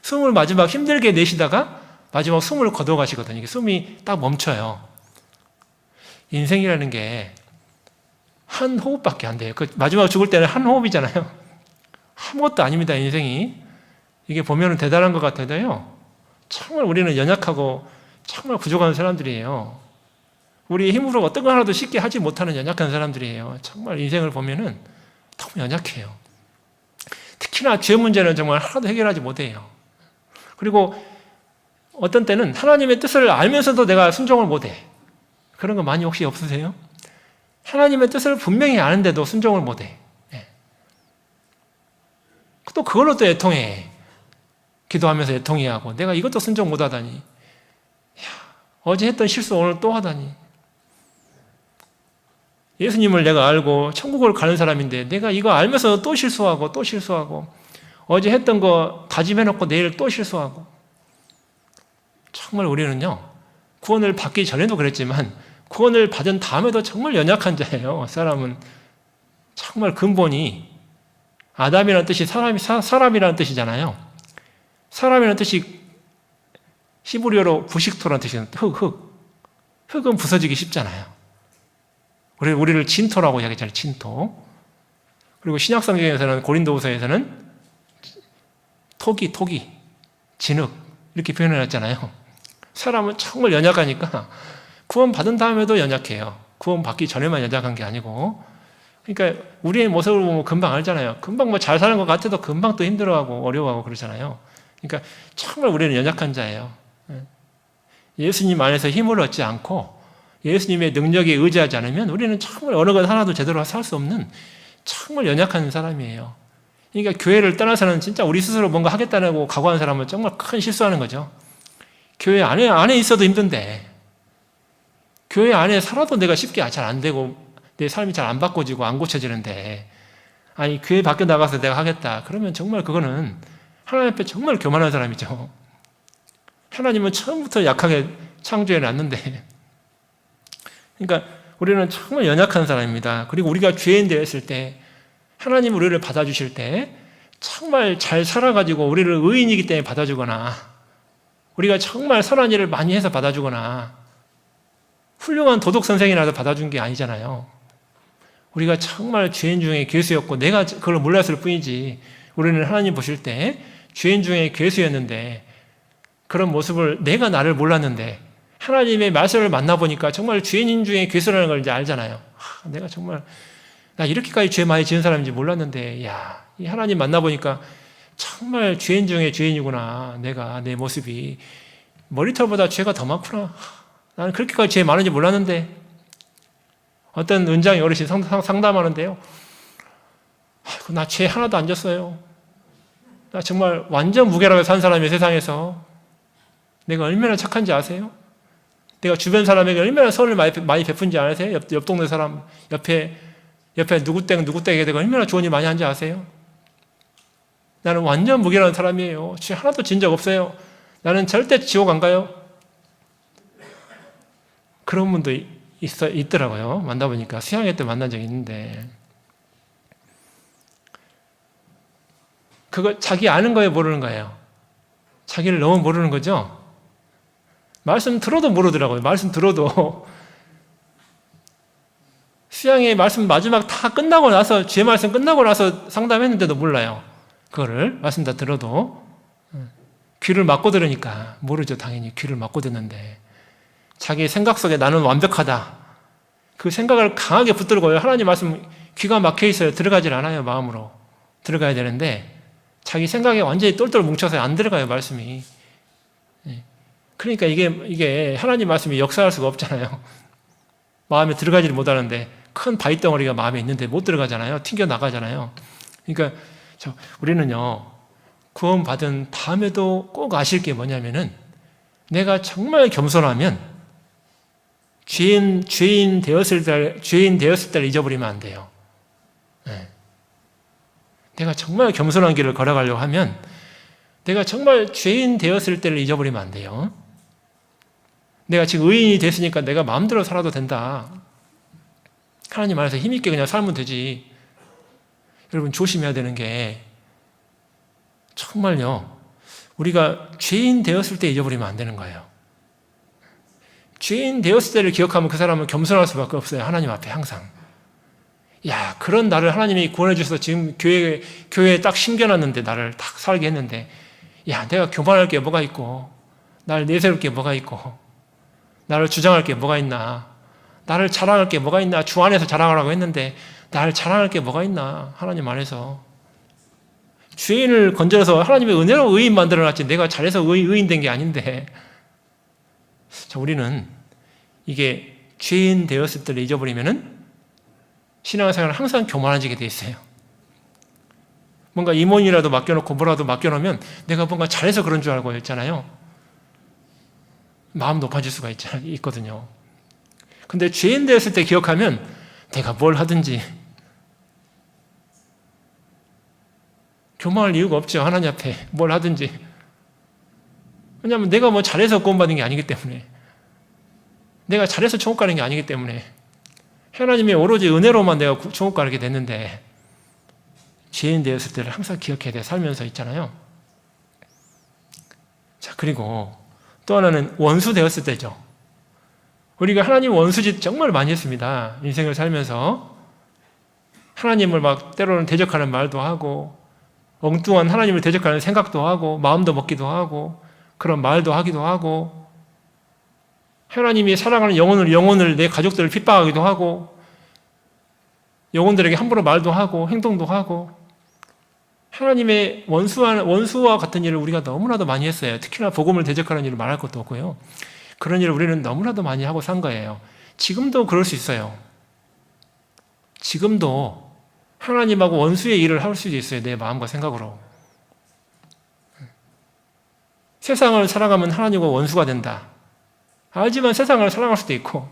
숨을 마지막 힘들게 내쉬다가 마지막 숨을 거둬 가시거든요. 이게 숨이 딱 멈춰요. 인생이라는 게 한 호흡밖에 안 돼요. 그 마지막 죽을 때는 한 호흡이잖아요. 아무것도 아닙니다, 인생이. 이게 보면 대단한 것 같아도요, 정말 우리는 연약하고 정말 부족한 사람들이에요. 우리 힘으로 어떤 거 하나도 쉽게 하지 못하는 연약한 사람들이에요. 정말 인생을 보면은 너무 연약해요. 특히나 죄 문제는 정말 하나도 해결하지 못해요. 그리고 어떤 때는 하나님의 뜻을 알면서도 내가 순종을 못해. 그런 거 많이 혹시 없으세요? 하나님의 뜻을 분명히 아는데도 순종을 못해. 또 그걸로 또 애통해. 기도하면서 애통해하고 내가 이것도 순종 못하다니. 어제 했던 실수 오늘 또 하다니. 예수님을 내가 알고 천국을 가는 사람인데 내가 이거 알면서 또 실수하고 또 실수하고 어제 했던 거 다짐해놓고 내일 또 실수하고. 정말 우리는요, 구원을 받기 전에도 그랬지만 구원을 받은 다음에도 정말 연약한 자예요. 사람은 정말 근본이 아담이라는 뜻이 사람이라는 뜻이잖아요. 사람이라는 뜻이 히브리어로 부식토라는 뜻이에요. 흙은 부서지기 쉽잖아요. 우리를 진토라고 이야기하잖아요. 진토. 그리고 신약성경에서는 고린도후서에서는 토기, 진흙 이렇게 표현해놨잖아요. 사람은 정말 연약하니까 구원 받은 다음에도 연약해요. 구원 받기 전에만 연약한 게 아니고. 그러니까 우리의 모습을 보면 금방 알잖아요. 금방 뭐 잘 사는 것 같아도 금방 또 힘들어하고 어려워하고 그러잖아요. 그러니까 정말 우리는 연약한 자예요. 예수님 안에서 힘을 얻지 않고 예수님의 능력에 의지하지 않으면 우리는 정말 어느 것 하나도 제대로 살 수 없는 정말 연약한 사람이에요. 그러니까 교회를 떠나서는 진짜 우리 스스로 뭔가 하겠다고 각오한 사람은 정말 큰 실수하는 거죠. 교회 안에 있어도 힘든데 교회 안에 살아도 내가 쉽게 잘 안 되고 내 삶이 잘 안 바꿔지고 안 고쳐지는데 아니 교회 밖에 나가서 내가 하겠다 그러면 정말 그거는 하나님 앞에 정말 교만한 사람이죠. 하나님은 처음부터 약하게 창조해 놨는데 그러니까 우리는 정말 연약한 사람입니다. 그리고 우리가 죄인 되었을 때 하나님 우리를 받아주실 때 정말 잘 살아가지고 우리를 의인이기 때문에 받아주거나 우리가 정말 선한 일을 많이 해서 받아주거나 훌륭한 도덕 선생이라도 받아준 게 아니잖아요. 우리가 정말 죄인 중에 괴수였고 내가 그걸 몰랐을 뿐이지 우리는 하나님 보실 때 죄인 중에 괴수였는데 그런 모습을 내가 나를 몰랐는데 하나님의 말씀을 만나보니까 정말 죄인 중에 괴수라는 걸 이제 알잖아요. 내가 정말 나 이렇게까지 죄 많이 지은 사람인지 몰랐는데 야, 이 하나님 만나보니까 정말 죄인 중에 죄인이구나. 내 모습이 머리털보다 죄가 더 많구나. 나는 그렇게까지 죄 많은지 몰랐는데 어떤 은장이 어르신 상담하는데요. 나 죄 하나도 안 졌어요. 나 정말 완전 무결하게 산 사람이 세상에서 내가 얼마나 착한지 아세요? 내가 주변 사람에게 얼마나 선을 많이 베푼지 아세요? 옆 동네 사람 옆에 누구땡에게 내가 얼마나 좋은 일 많이 한지 아세요? 나는 완전 무결한 사람이에요. 죄 하나도 진 적 없어요. 나는 절대 지옥 안 가요. 그런 분도 있더라고요. 만나보니까 수양회 때 만난 적이 있는데 그거 자기 아는 거예요, 모르는 거예요? 자기를 너무 모르는 거죠? 말씀 들어도 모르더라고요. 말씀 들어도 수양회 말씀 마지막 다 끝나고 나서 죄 말씀 끝나고 나서 상담했는데도 몰라요. 그거를 말씀 다 들어도 귀를 막고 들으니까 모르죠. 당연히 귀를 막고 듣는데 자기 생각 속에 나는 완벽하다. 그 생각을 강하게 붙들고요. 하나님 말씀 귀가 막혀 있어요. 들어가질 않아요. 마음으로 들어가야 되는데 자기 생각에 완전히 똘똘 뭉쳐서 안 들어가요. 말씀이. 그러니까 이게 하나님 말씀이 역사할 수가 없잖아요. 마음에 들어가지를 못하는데 큰 바위덩어리가 마음에 있는데 못 들어가잖아요. 튕겨 나가잖아요. 그러니까 우리는요, 구원받은 다음에도 꼭 아실 게 뭐냐면은, 내가 정말 겸손하면 죄인 되었을 때를 잊어버리면 안 돼요. 네. 내가 정말 겸손한 길을 걸어가려고 하면 내가 정말 죄인 되었을 때를 잊어버리면 안 돼요. 내가 지금 의인이 됐으니까 내가 마음대로 살아도 된다. 하나님 안에서 힘있게 그냥 살면 되지. 여러분 조심해야 되는 게, 정말요, 우리가 죄인 되었을 때 잊어버리면 안 되는 거예요. 죄인 되었을 때를 기억하면 그 사람은 겸손할 수밖에 없어요. 하나님 앞에 항상. 야, 그런 나를 하나님이 구원해 주셔서 지금 교회에 딱 심겨놨는데, 나를 딱 살게 했는데, 야, 내가 교만할 게 뭐가 있고, 나를 내세울 게 뭐가 있고, 나를 주장할 게 뭐가 있나, 나를 자랑할 게 뭐가 있나, 주 안에서 자랑하라고 했는데 나를 자랑할 게 뭐가 있나, 하나님 안에서. 죄인을 건져서 하나님의 은혜로 의인 만들어놨지, 내가 잘해서 의인 된 게 아닌데. 자, 우리는 이게 죄인 되었을 때를 잊어버리면은 신앙생활은 항상 교만해지게 돼 있어요. 뭔가 임원이라도 맡겨놓고 뭐라도 맡겨놓으면 내가 뭔가 잘해서 그런 줄 알고 했잖아요. 마음 높아질 수가 있거든요. 근데 죄인 되었을 때 기억하면 내가 뭘 하든지 교만할 이유가 없죠. 하나님 앞에 뭘 하든지. 왜냐하면 내가 뭐 잘해서 구원받은 게 아니기 때문에, 내가 잘해서 천국 가는 게 아니기 때문에, 하나님의 오로지 은혜로만 내가 천국 가게 됐는데, 죄인 되었을 때를 항상 기억해야 돼. 살면서 있잖아요. 자, 그리고 또 하나는 원수 되었을 때죠. 우리가 하나님 원수짓 정말 많이 했습니다. 인생을 살면서 하나님을 막 때로는 대적하는 말도 하고, 엉뚱한 하나님을 대적하는 생각도 하고, 마음도 먹기도 하고, 그런 말도 하기도 하고, 하나님이 사랑하는 영혼을 내 가족들을 핍박하기도 하고, 영혼들에게 함부로 말도 하고 행동도 하고, 하나님의 원수와 같은 일을 우리가 너무나도 많이 했어요. 특히나 복음을 대적하는 일을 말할 것도 없고요. 그런 일을 우리는 너무나도 많이 하고 산 거예요. 지금도 그럴 수 있어요. 지금도 하나님하고 원수의 일을 할 수도 있어요. 내 마음과 생각으로. 세상을 살아가면 하나님과 원수가 된다. 알지만 세상을 살아갈 수도 있고,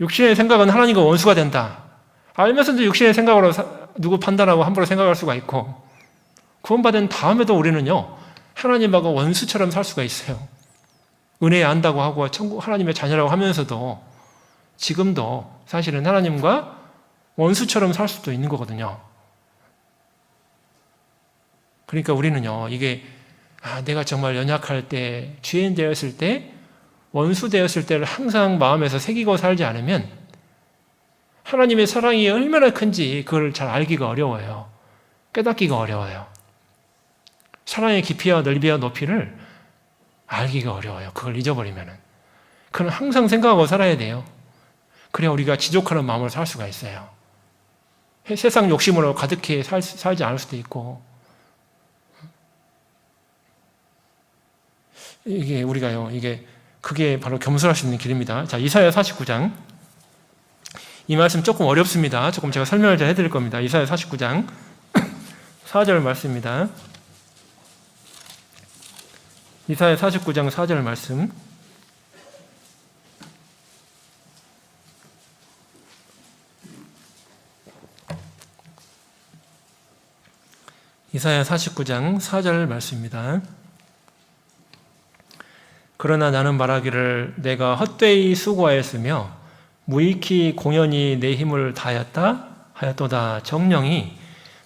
육신의 생각은 하나님과 원수가 된다. 알면서도 육신의 생각으로 누구 판단하고 함부로 생각할 수가 있고, 구원받은 다음에도 우리는요, 하나님하고 원수처럼 살 수가 있어요. 은혜에 안다고 하고 천국 하나님의 자녀라고 하면서도 지금도 사실은 하나님과 원수처럼 살 수도 있는 거거든요. 그러니까 우리는요, 이게 내가 정말 연약할 때, 죄인 되었을 때, 원수 되었을 때를 항상 마음에서 새기고 살지 않으면 하나님의 사랑이 얼마나 큰지 그걸 잘 알기가 어려워요. 깨닫기가 어려워요. 사랑의 깊이와 넓이와 높이를 알기가 어려워요. 그걸 잊어버리면은. 그건 항상 생각하고 살아야 돼요. 그래야 우리가 지족하는 마음으로 살 수가 있어요. 세상 욕심으로 가득히 살지 않을 수도 있고. 이게 우리가요, 그게 바로 겸손할 수 있는 길입니다. 자, 이사야 49장. 이 말씀 조금 어렵습니다. 조금 제가 설명을 잘 해드릴 겁니다. 이사야 49장 4절 말씀입니다. 이사야 49장 4절 말씀. 이사야 49장 4절 말씀입니다. 그러나 나는 말하기를 내가 헛되이 수고하였으며 무익히 공연히 내 힘을 다하였다 하였도다. 정령이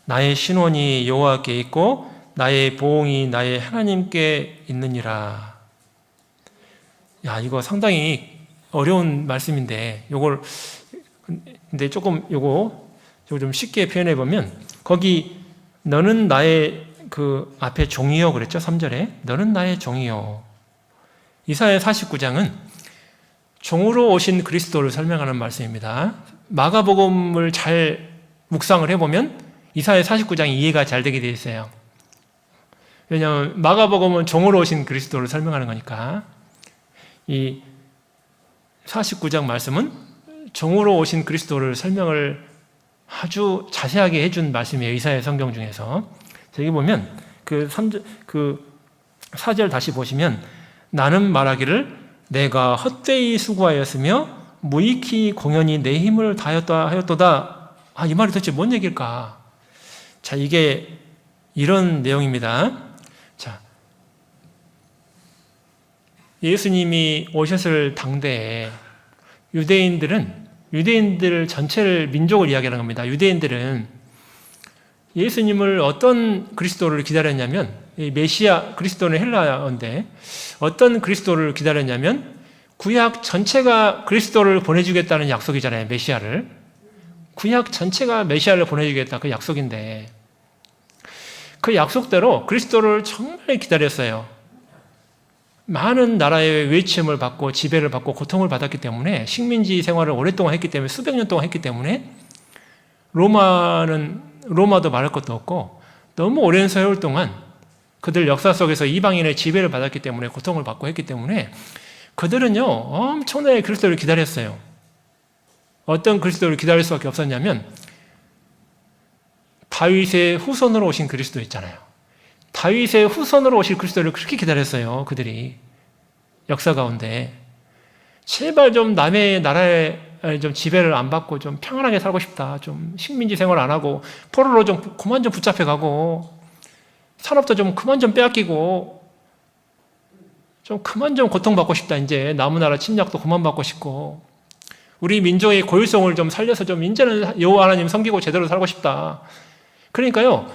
나의 신원이 여호와께 있고 나의 보응이 나의 하나님께 있느니라. 야, 이거 상당히 어려운 말씀인데 근데 조금 요거 좀 쉽게 표현해 보면, 거기 너는 나의 그 앞에 종이요 그랬죠? 3절에 너는 나의 종이요. 이사야 49장은 종으로 오신 그리스도를 설명하는 말씀입니다. 마가복음을 잘 묵상을 해보면 이사야 49장이 이해가 잘 되게 되어 있어요. 왜냐하면 마가복음은 종으로 오신 그리스도를 설명하는 거니까. 이 49장 말씀은 종으로 오신 그리스도를 설명을 아주 자세하게 해준 말씀이에요. 이사야 성경 중에서. 여기 보면 그 4절 다시 보시면 나는 말하기를 내가 헛되이 수고하였으며 무익히 공연히 내 힘을 다하였다 하였도다. 이 말이 도대체 뭔 얘기일까? 자, 이게 이런 내용입니다. 자, 예수님이 오셨을 당대에 유대인들 전체를 민족을 이야기하는 겁니다. 유대인들은 예수님을 어떤 그리스도를 기다렸냐면, 메시아 그리스도는 헬라어인데 어떤 그리스도를 기다렸냐면 구약 전체가 그리스도를 보내주겠다는 약속이잖아요. 메시아를. 구약 전체가 메시아를 보내주겠다 그 약속인데 그 약속대로 그리스도를 정말 기다렸어요. 많은 나라의 외침을 받고 지배를 받고 고통을 받았기 때문에 식민지 생활을 오랫동안 했기 때문에 수백 년 동안 했기 때문에 로마도 말할 것도 없고 너무 오랜 세월 동안 그들 역사 속에서 이방인의 지배를 받았기 때문에 고통을 받고 했기 때문에 그들은요 엄청나게 그리스도를 기다렸어요. 어떤 그리스도를 기다릴 수밖에 없었냐면 다윗의 후손으로 오신 그리스도 있잖아요. 다윗의 후손으로 오실 그리스도를 그렇게 기다렸어요. 그들이 역사 가운데 제발 좀 남의 나라에 좀 지배를 안 받고 좀 평안하게 살고 싶다. 좀 식민지 생활 안 하고 포로로 좀 그만 좀 붙잡혀가고 산업도 좀 그만 좀 빼앗기고 좀 그만 좀 고통받고 싶다. 이제 남은 나라 침략도 그만 받고 싶고 우리 민족의 고유성을 좀 살려서 좀 이제는 여호와 하나님 섬기고 제대로 살고 싶다. 그러니까요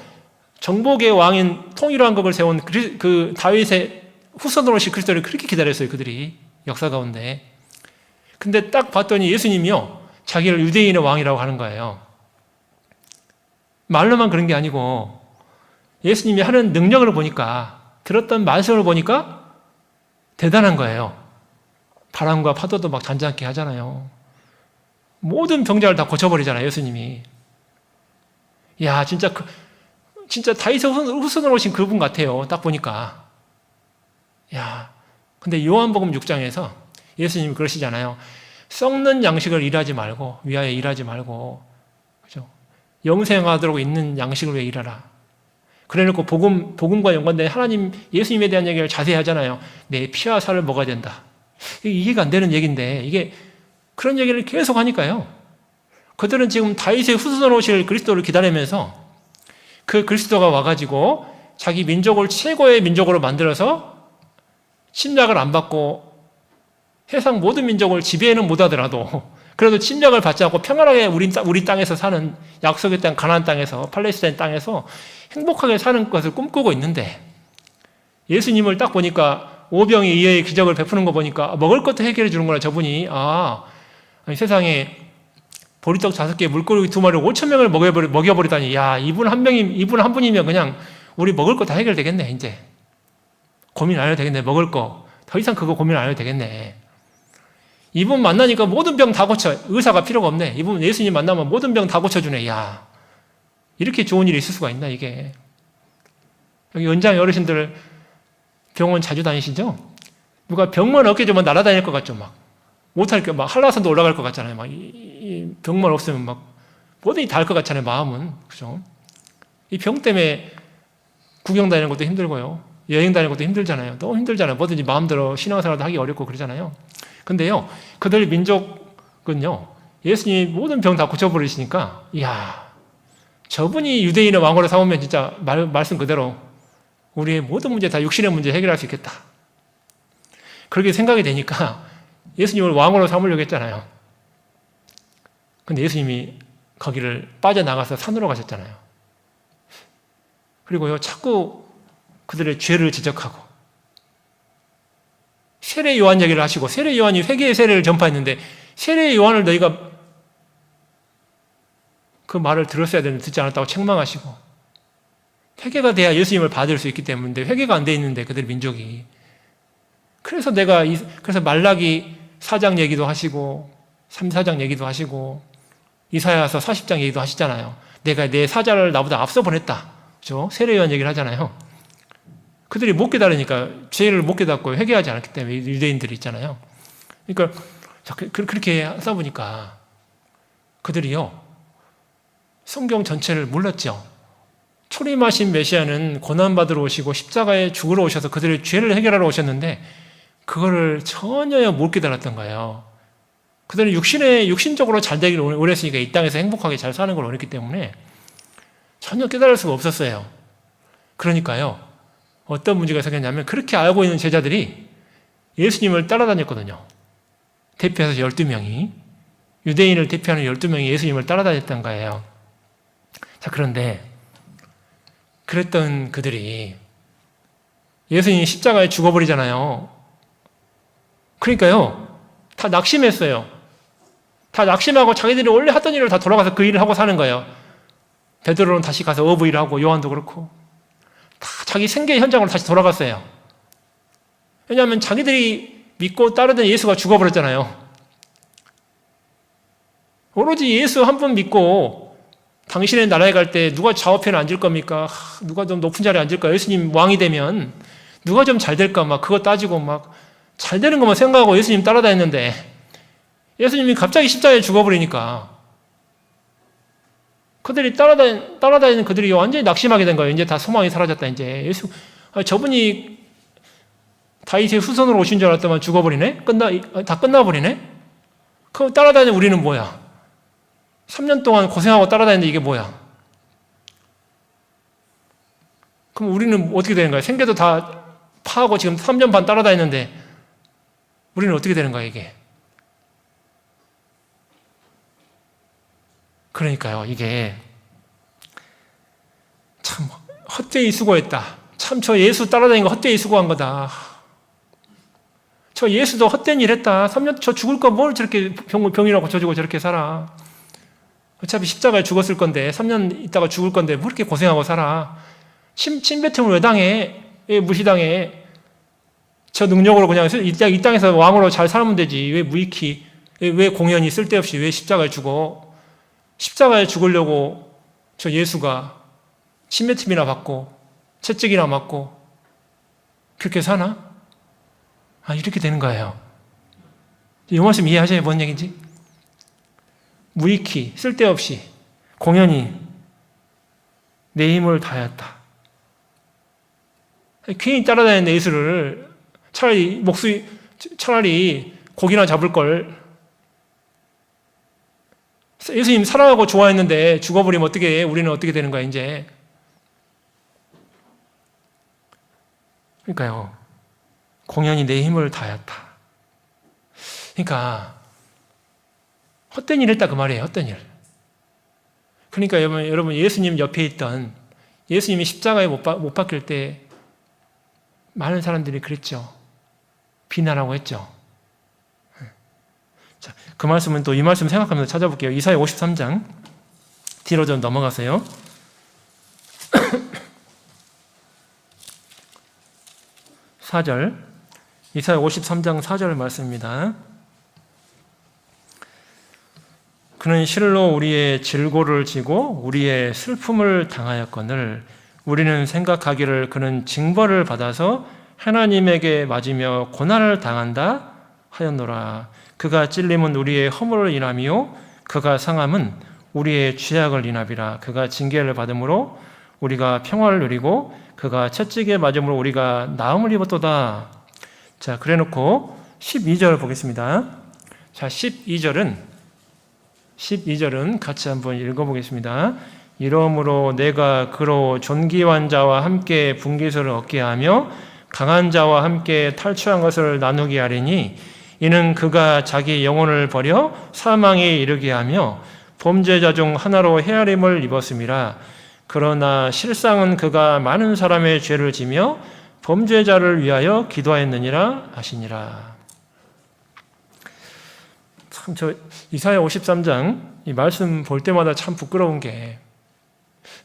정복의 왕인 통일왕국을 세운 그 다윗의 후손으로 오실 그리스도를 그렇게 기다렸어요. 그들이 역사 가운데. 근데 딱 봤더니 예수님이요 자기를 유대인의 왕이라고 하는 거예요. 말로만 그런 게 아니고 예수님이 하는 능력을 보니까 들었던 말씀을 보니까 대단한 거예요. 바람과 파도도 막 잔잔케 하잖아요. 모든 병자를 다 고쳐버리잖아요. 예수님이. 야 진짜 다윗의 후손으로 오신 그분 같아요. 딱 보니까. 야, 근데 요한복음 6장에서 예수님이 그러시잖아요. 썩는 양식을 위하여 일하지 말고, 그죠? 영생하도록 있는 양식을 위해 일하라. 그래놓고 복음과 연관된 하나님, 예수님에 대한 얘기를 자세히 하잖아요. 내 피와 살을 먹어야 된다. 이게 이해가 안 되는 얘기인데, 이게 그런 얘기를 계속 하니까요. 그들은 지금 다윗의 후손으로 오실 그리스도를 기다리면서 그 그리스도가 와가지고 자기 민족을 최고의 민족으로 만들어서 침략을 안 받고 세상 모든 민족을 지배는 못하더라도 그래도 침략을 받지 않고 평안하게 우리 땅에서 사는 약속의 땅 가나안 땅에서 팔레스타인 땅에서 행복하게 사는 것을 꿈꾸고 있는데 예수님을 딱 보니까 오병이 의의 기적을 베푸는 거 보니까 먹을 것도 해결해 주는구나. 저분이 아니 세상에 보리떡 5개 물고기 2마리 5,000명을 먹여버리다니 야 이분 한 분이면 그냥 우리 먹을 거 다 해결되겠네. 이제 고민 안 해도 되겠네. 먹을 거 더 이상 그거 고민 안 해도 되겠네. 이분 만나니까 모든 병 다 고쳐. 의사가 필요가 없네. 이분 예수님 만나면 모든 병 다 고쳐주네. 야 이렇게 좋은 일이 있을 수가 있나 이게. 여기 연장 어르신들 병원 자주 다니시죠? 누가 병만 없게 주면 날아다닐 것 같죠? 막 못할 게 막 한라산도 올라갈 것 같잖아요. 막 이 병만 없으면 막 뭐든지 다 할 것 같잖아요. 마음은 그죠? 이 병 때문에 구경 다니는 것도 힘들고요. 여행 다니는 것도 힘들잖아요. 너무 힘들잖아요. 뭐든지 마음대로 신앙생활도 하기 어렵고 그러잖아요. 근데요, 그들 민족은요, 예수님이 모든 병 다 고쳐버리시니까, 이야, 저분이 유대인의 왕으로 삼으면 진짜 말씀 그대로 우리의 모든 문제 다 육신의 문제 해결할 수 있겠다. 그렇게 생각이 되니까 예수님을 왕으로 삼으려고 했잖아요. 근데 예수님이 거기를 빠져나가서 산으로 가셨잖아요. 그리고요, 자꾸 그들의 죄를 지적하고 세례 요한 얘기를 하시고 세례 요한이 회개의 세례를 전파했는데 세례 요한을 너희가 그 말을 들었어야 되는데 듣지 않았다고 책망하시고 회개가 돼야 예수님을 받을 수 있기 때문에 회개가 안 돼 있는데 그들 민족이 그래서 그래서 말라기 4장 얘기도 하시고 3, 4장 얘기도 하시고 이사야서 40장 얘기도 하시잖아요. 내가 내 사자를 나보다 앞서 보냈다. 그렇죠? 세례 요한 얘기를 하잖아요. 그들이 못 깨달으니까 죄를 못 깨닫고 회개하지 않았기 때문에 유대인들이 있잖아요. 그러니까 자, 그렇게 하다 보니까 그들이요, 성경 전체를 몰랐죠. 초림하신 메시아는 고난받으러 오시고 십자가에 죽으러 오셔서 그들의 죄를 해결하러 오셨는데 그거를 전혀 못 깨달았던 거예요. 그들은 육신적으로 잘 되기를 원했으니까 이 땅에서 행복하게 잘 사는 걸 원했기 때문에 전혀 깨달을 수가 없었어요. 그러니까요, 어떤 문제가 생겼냐면 그렇게 알고 있는 제자들이 예수님을 따라다녔거든요. 대표해서 12명이, 유대인을 대표하는 12명이 예수님을 따라다녔던 거예요. 자, 그런데 그랬던 그들이 예수님이 십자가에 죽어버리잖아요. 그러니까요, 다 낙심했어요. 다 낙심하고 자기들이 원래 하던 일을 다 돌아가서 그 일을 하고 사는 거예요. 베드로는 다시 가서 어부 일을 하고, 요한도 그렇고 다 자기 생계 현장으로 다시 돌아갔어요. 왜냐하면 자기들이 믿고 따르던 예수가 죽어버렸잖아요. 오로지 예수 한 분 믿고 당신의 나라에 갈 때 누가 좌우편에 앉을 겁니까? 누가 좀 높은 자리에 앉을까? 예수님 왕이 되면 누가 좀 잘 될까? 막 그거 따지고 막 잘 되는 것만 생각하고 예수님 따라다녔는데 예수님이 갑자기 십자가에 죽어버리니까 그들이 따라다니는 그들이 완전히 낙심하게 된 거예요. 이제 다 소망이 사라졌다. 이제 저분이 다윗의 후손으로 오신 줄 알았더만 죽어버리네? 다 끝나버리네? 그럼 따라다니는 우리는 뭐야? 3년 동안 고생하고 따라다니는데 이게 뭐야? 그럼 우리는 어떻게 되는 거야? 생계도 다 파하고 지금 3년 반 따라다니는데 우리는 어떻게 되는 거야, 이게? 그러니까요, 이게 참 헛되이 수고했다. 참 저 예수 따라다니는 거 헛되이 수고한 거다. 저 예수도 헛된 일 했다. 3년 저 죽을 거 뭘 저렇게 병이라고 져주고 저렇게 살아. 어차피 십자가에 죽었을 건데 3년 있다가 죽을 건데 뭐 이렇게 고생하고 살아. 침뱉음을 왜 당해? 왜 무시당해? 저 능력으로 그냥 이 땅에서 왕으로 잘 살면 되지. 왜 무익히, 왜 공연히 쓸데없이 왜 십자가에 죽어? 십자가에 죽으려고 저 예수가 침뱉음이나 받고 채찍이나 맞고 그렇게 사나? 이렇게 되는 거예요. 이 말씀 이해하셔요? 뭔 얘기인지? 무익히, 쓸데없이, 공연히 내 힘을 다하였다. 괜히 따라다니는 예수를 차라리 고기나 잡을 걸. 예수님 사랑하고 좋아했는데 죽어버리면 어떻게 해? 우리는 어떻게 되는 거야, 이제? 그러니까요, 공연히 내 힘을 다하였다. 그러니까 헛된 일 했다 그 말이에요. 헛된 일. 그러니까 여러분 예수님 옆에 있던 예수님이 십자가에 못 박힐 때 많은 사람들이 그랬죠. 비난하고 했죠. 자, 그 말씀은 또 이 말씀 생각하면서 찾아볼게요. 이사야 53장 뒤로 좀 넘어가세요. (4절) 이사야 53장 4절 말씀입니다. 그는 실로 우리의 질고를 지고 우리의 슬픔을 당하였거늘 우리는 생각하기를 그는 징벌을 받아서 하나님에게 맞으며 고난을 당한다 하였노라. 그가 찔림은 우리의 허물을 인함이요 그가 상함은 우리의 죄악을 인함이라. 그가 징계를 받음으로 우리가 평화를 누리고 그가 채찍에 맞음으로 우리가 나음을 입었도다. 자, 그래놓고 12절 보겠습니다. 자, 12절은 같이 한번 읽어보겠습니다. 이러므로 내가 그로 존귀한 자와 함께 분깃을 얻게 하며 강한 자와 함께 탈취한 것을 나누게 하리니 이는 그가 자기 영혼을 버려 사망에 이르게 하며 범죄자 중 하나로 헤아림을 입었음이라. 그러나 실상은 그가 많은 사람의 죄를 지며 범죄자를 위하여 기도하였느니라 하시니라. 참 저 이사야 53장 이 말씀 볼 때마다 참 부끄러운 게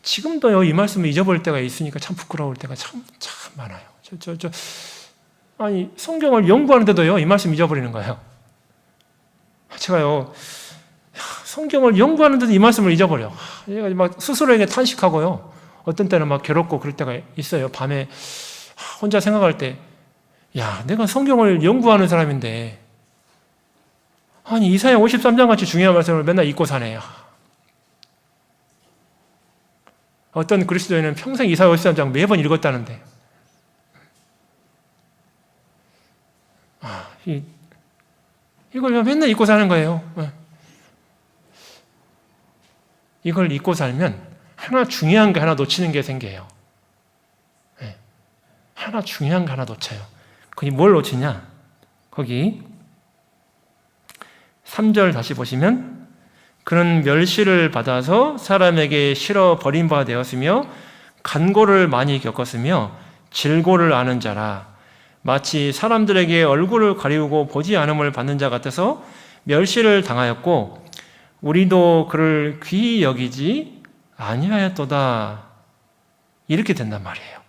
지금도 이 말씀을 잊어버릴 때가 있으니까 참 부끄러울 때가 참 많아요. 아니 성경을 연구하는데도요 이 말씀 잊어버리는 거예요. 제가요 성경을 연구하는데도 이 말씀을 잊어버려. 얘가 막 스스로에게 탄식하고요. 어떤 때는 막 괴롭고 그럴 때가 있어요. 밤에 혼자 생각할 때, 야, 내가 성경을 연구하는 사람인데 아니 이사야 53장 같이 중요한 말씀을 맨날 잊고 사네요. 어떤 그리스도인은 평생 이사야 53장 매번 읽었다는데 이걸 맨날 잊고 사는 거예요. 이걸 잊고 살면 하나 중요한 거 하나 놓치는 게 생겨요. 하나 중요한 거 하나 놓쳐요. 그게 뭘 놓치냐? 거기 3절 다시 보시면 그는 멸시를 받아서 사람에게 실어 버린 바 되었으며 간고를 많이 겪었으며 질고를 아는 자라 마치 사람들에게 얼굴을 가리우고 보지 않음을 받는 자 같아서 멸시를 당하였고 우리도 그를 귀히 여기지 아니하였도다. 이렇게 된단 말이에요.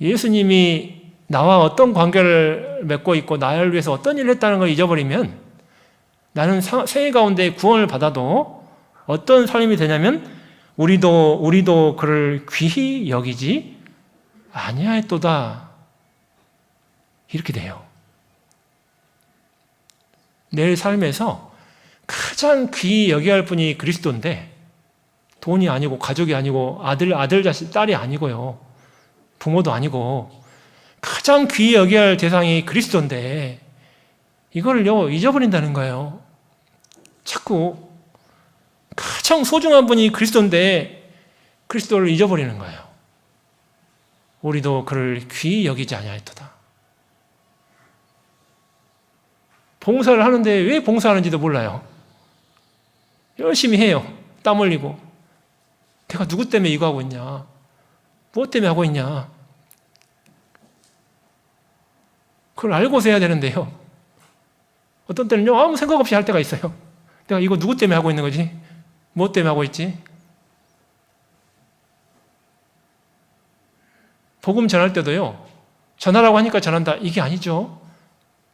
예수님이 나와 어떤 관계를 맺고 있고 나를 위해서 어떤 일을 했다는 걸 잊어버리면 나는 생애 가운데 구원을 받아도 어떤 삶이 되냐면 우리도 그를 귀히 여기지 아니하였도다. 이렇게 돼요. 내 삶에서 가장 귀히 여겨야 할 분이 그리스도인데 돈이 아니고 가족이 아니고 아들 자식 딸이 아니고요. 부모도 아니고 가장 귀히 여겨야 할 대상이 그리스도인데 이거를요 잊어버린다는 거예요. 자꾸 가장 소중한 분이 그리스도인데 그리스도를 잊어버리는 거예요. 우리도 그를 귀히 여기지 아니하였도다. 봉사를 하는데 왜 봉사하는지도 몰라요. 열심히 해요. 땀 흘리고. 내가 누구 때문에 이거 하고 있냐? 무엇 때문에 하고 있냐? 그걸 알고서 해야 되는데요. 어떤 때는요, 아무 생각 없이 할 때가 있어요. 내가 이거 누구 때문에 하고 있는 거지? 무엇 때문에 하고 있지? 복음 전할 때도요, 전하라고 하니까 전한다. 이게 아니죠.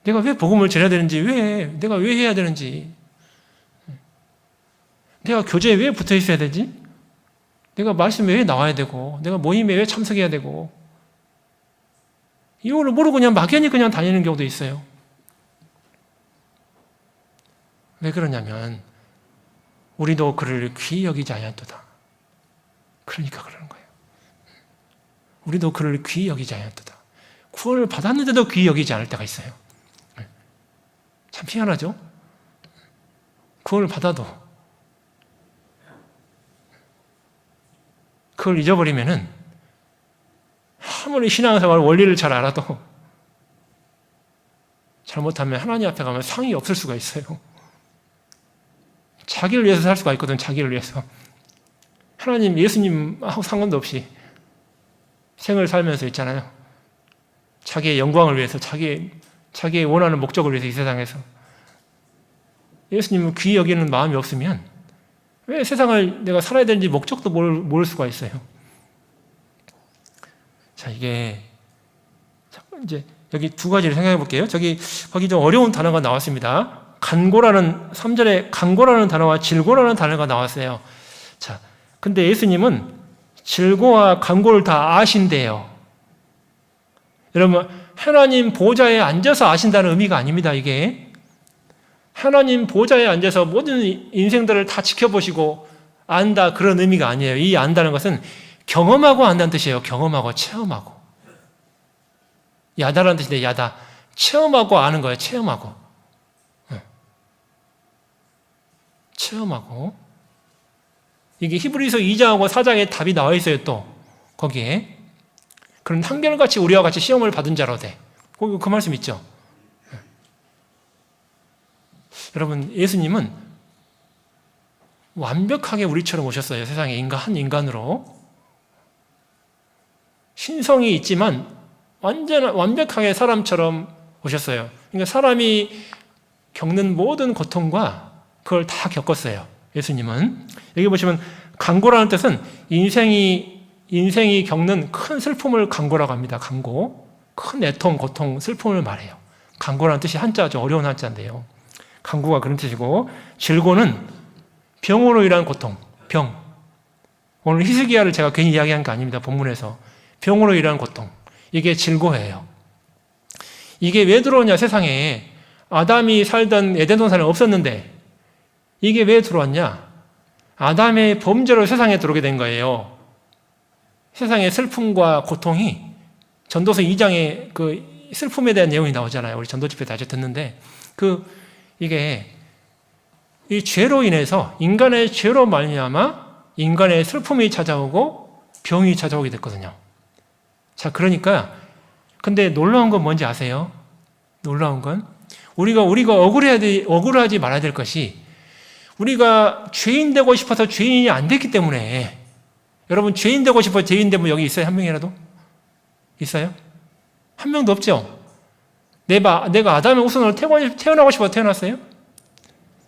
내가 왜 복음을 전해야 되는지, 내가 왜 해야 되는지, 내가 교제에 왜 붙어 있어야 되지? 내가 말씀에 왜 나와야 되고, 내가 모임에 왜 참석해야 되고, 이거를 모르고 그냥 막연히 그냥 다니는 경우도 있어요. 왜 그러냐면, 우리도 그를 귀히 여기지 아니하였도다. 그러니까 그러는 거예요. 우리도 그를 귀히 여기지 아니하였도다. 구원을 받았는데도 귀히 여기지 않을 때가 있어요. 참 희한하죠? 구원을 받아도 그걸 잊어버리면은 아무리 신앙생활 원리를 잘 알아도 잘못하면 하나님 앞에 가면 상이 없을 수가 있어요. 자기를 위해서 살 수가 있거든. 자기를 위해서. 하나님, 예수님하고 상관도 없이 생을 살면서 있잖아요. 자기의 영광을 위해서, 자기의 원하는 목적을 위해서 이 세상에서. 예수님을 귀히 여기는 마음이 없으면 왜 세상을 내가 살아야 되는지 목적도 모를 수가 있어요. 자, 이게 이제 여기 두 가지를 생각해 볼게요. 거기 좀 어려운 단어가 나왔습니다. 3절에 간고라는 단어와 질고라는 단어가 나왔어요. 자, 근데 예수님은 질고와 간고를 다 아신대요. 여러분, 하나님 보좌에 앉아서 아신다는 의미가 아닙니다, 이게. 하나님 보좌에 앉아서 모든 인생들을 다 지켜보시고 안다, 그런 의미가 아니에요. 이 안다는 것은 경험하고 안다는 뜻이에요. 경험하고, 체험하고. 야다라는 뜻인데, 야다. 체험하고 아는 거예요, 체험하고. 체험하고. 이게 히브리서 2장하고 4장에 답이 나와 있어요, 또. 거기에. 그런 한결같이 우리와 같이 시험을 받은 자로 돼. 그 말씀 있죠? 여러분, 예수님은 완벽하게 우리처럼 오셨어요. 세상에 한 인간으로. 신성이 있지만 완벽하게 사람처럼 오셨어요. 그러니까 사람이 겪는 모든 고통과 그걸 다 겪었어요. 예수님은. 여기 보시면 간고라는 뜻은 인생이 겪는 큰 슬픔을 간고라고 합니다. 간고. 큰 애통, 고통, 슬픔을 말해요. 간고라는 뜻이 한자, 좀 어려운 한자인데요. 간고가 그런 뜻이고, 질고는 병으로 인한 고통, 병. 오늘 히스기야를 제가 괜히 이야기한 게 아닙니다. 본문에서. 병으로 인한 고통. 이게 질고예요. 이게 왜 들어오냐, 세상에. 아담이 살던 에덴 동산에 없었는데 이게 왜 들어왔냐? 아담의 범죄로 세상에 들어오게 된 거예요. 세상의 슬픔과 고통이 전도서 2장에 그 슬픔에 대한 내용이 나오잖아요. 우리 전도 집회 다시 듣는데 이게 이 죄로 인해서 인간의 죄로 말미암아 인간의 슬픔이 찾아오고 병이 찾아오게 됐거든요. 자, 그러니까 근데 놀라운 건 뭔지 아세요? 놀라운 건 우리가 억울하지 말아야 될 것이 우리가 죄인 되고 싶어서 죄인이 안 됐기 때문에 여러분 죄인 되고 싶어 죄인 되면 여기 있어요? 한 명이라도? 있어요? 한 명도 없죠? 내가 아담의 후손으로 태어나고 싶어서 태어났어요?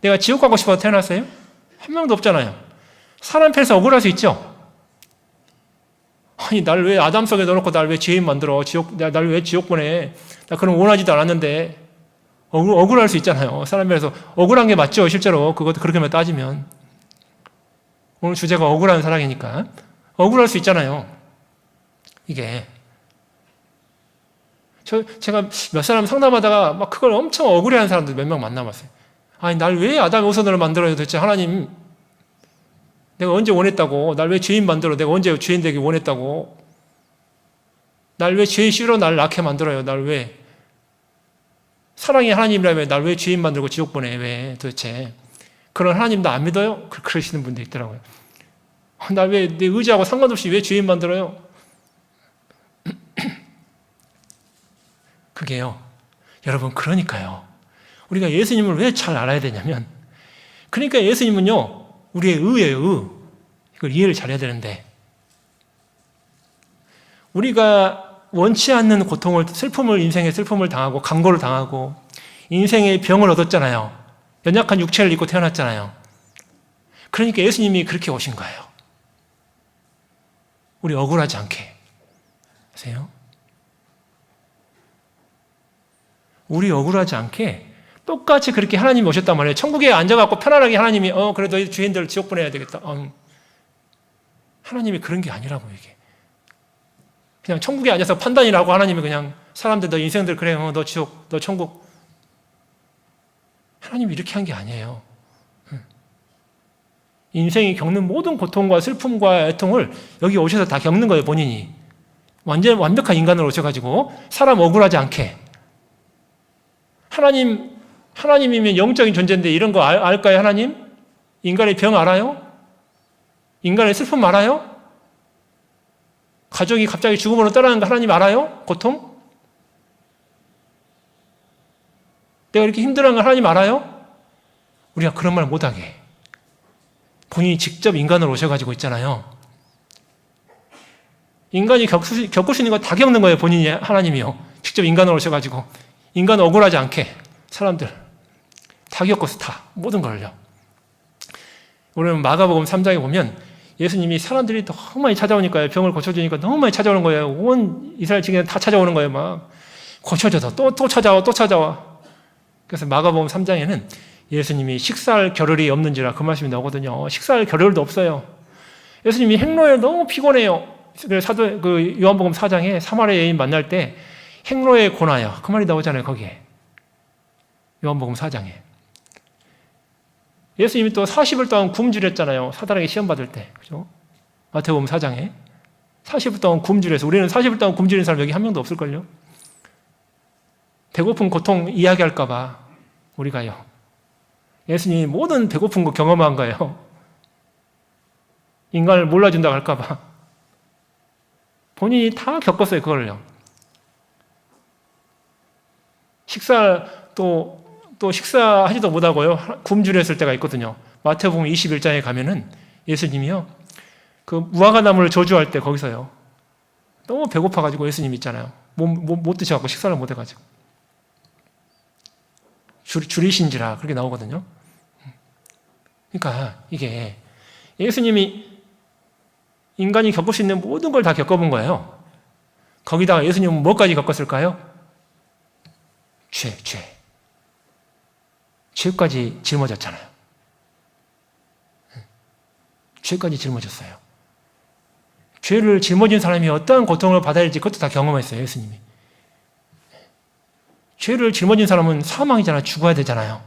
내가 지옥 가고 싶어서 태어났어요? 한 명도 없잖아요. 사람 편에서 억울할 수 있죠? 아니, 날 왜 아담 속에 넣어놓고 날 왜 죄인 만들어? 날 왜 지옥 보내? 나 그럼 원하지도 않았는데. 억울할 수 있잖아요. 사람 편에서 억울한 게 맞죠, 실제로. 그것도 그렇게만 따지면. 오늘 주제가 억울한 사랑이니까. 억울할 수 있잖아요. 이게. 제가 몇 사람 상담하다가 막 그걸 엄청 억울해하는 사람들 몇 명 만나봤어요. 아니, 날 왜 아담의 후손으로 만들어요? 도대체 하나님, 내가 언제 원했다고? 날 왜 죄인 만들어? 내가 언제 죄인 되기 원했다고? 날 왜 죄인 싫어? 날 낳게 만들어요? 날 왜? 사랑의 하나님이라면 날 왜 죄인 만들고 지옥 보내? 왜 도대체? 그런 하나님 나 안 믿어요? 그러시는 분들 있더라고요. 날 왜 내 의지하고 상관없이 왜 죄인 만들어요? 그게요. 여러분, 그러니까요. 우리가 예수님을 왜 잘 알아야 되냐면, 그러니까 예수님은요, 우리의 의예요, 이걸 이해를 잘해야 되는데, 우리가 원치 않는 고통을, 인생의 슬픔을 당하고, 강고를 당하고, 인생의 병을 얻었잖아요. 연약한 육체를 입고 태어났잖아요. 그러니까 예수님이 그렇게 오신 거예요. 우리 억울하지 않게. 아세요? 우리 억울하지 않게 똑같이 그렇게 하나님이 오셨단 말이에요. 천국에 앉아갖고 편안하게 하나님이 그래 너희 죄인들 지옥 보내야 되겠다. 하나님이 그런 게 아니라고 이게. 그냥 천국에 앉아서 판단이라고 하나님이 그냥 사람들 너 인생들 그래 너 지옥 너 천국. 하나님이 이렇게 한 게 아니에요. 인생이 겪는 모든 고통과 슬픔과 애통을 여기 오셔서 다 겪는 거예요. 본인이. 완전 완벽한 인간으로 오셔가지고 사람 억울하지 않게. 하나님이면 영적인 존재인데 이런 거 알까요, 하나님? 인간의 병 알아요? 인간의 슬픔 알아요? 가족이 갑자기 죽음으로 떠나는 거 하나님 알아요? 고통? 내가 이렇게 힘들어하는 거 하나님 알아요? 우리가 그런 말 못하게. 본인이 직접 인간으로 오셔가지고 있잖아요. 인간이 겪을 수 있는 거 다 겪는 거예요, 본인이 하나님이요. 직접 인간으로 오셔가지고. 인간 억울하지 않게 사람들 다 겪었어. 다 모든 걸요. 우리는 마가복음 3장에 보면 예수님이 사람들이 너무 많이 찾아오니까요. 병을 고쳐주니까 너무 많이 찾아오는 거예요. 온 이스라엘 지경에 다 찾아오는 거예요. 막 고쳐져서 또 찾아와. 그래서 마가복음 3장에는 예수님이 식사할 겨를이 없는지라 그 말씀이 나오거든요. 식사할 겨를도 없어요. 예수님이 행로에 너무 피곤해요. 그래서 요한복음 4장에 사마리아 여인 만날 때 행로에 고나요. 그 말이 나오잖아요, 거기에. 요한복음 4장에. 예수님이 또 40일 동안 굶주렸잖아요. 사단에게 시험 받을 때. 그죠? 마태복음 4장에. 40일 동안 굶주려서 우리는 40일 동안 굶주린 사람 여기 한 명도 없을걸요? 배고픈 고통 이야기할까봐 우리가요. 예수님이 모든 배고픈 거 경험한 거예요. 인간을 몰라준다고 할까봐. 본인이 다 겪었어요, 그걸요. 또 식사하지도 못하고요. 굶주렸을 때가 있거든요. 마태복음 21장에 가면은 예수님이요. 그 무화과나무를 저주할 때 거기서요. 너무 배고파가지고 예수님 있잖아요. 못 드셔갖고 식사를 못 해가지고. 줄이신지라 그렇게 나오거든요. 그러니까 이게 예수님이 인간이 겪을 수 있는 모든 걸 다 겪어본 거예요. 거기다가 예수님은 뭐까지 겪었을까요? 죄까지 짊어졌잖아요. 죄까지 짊어졌어요. 죄를 짊어진 사람이 어떠한 고통을 받아야 할지 그것도 다 경험했어요, 예수님이. 죄를 짊어진 사람은 사망이잖아. 죽어야 되잖아요.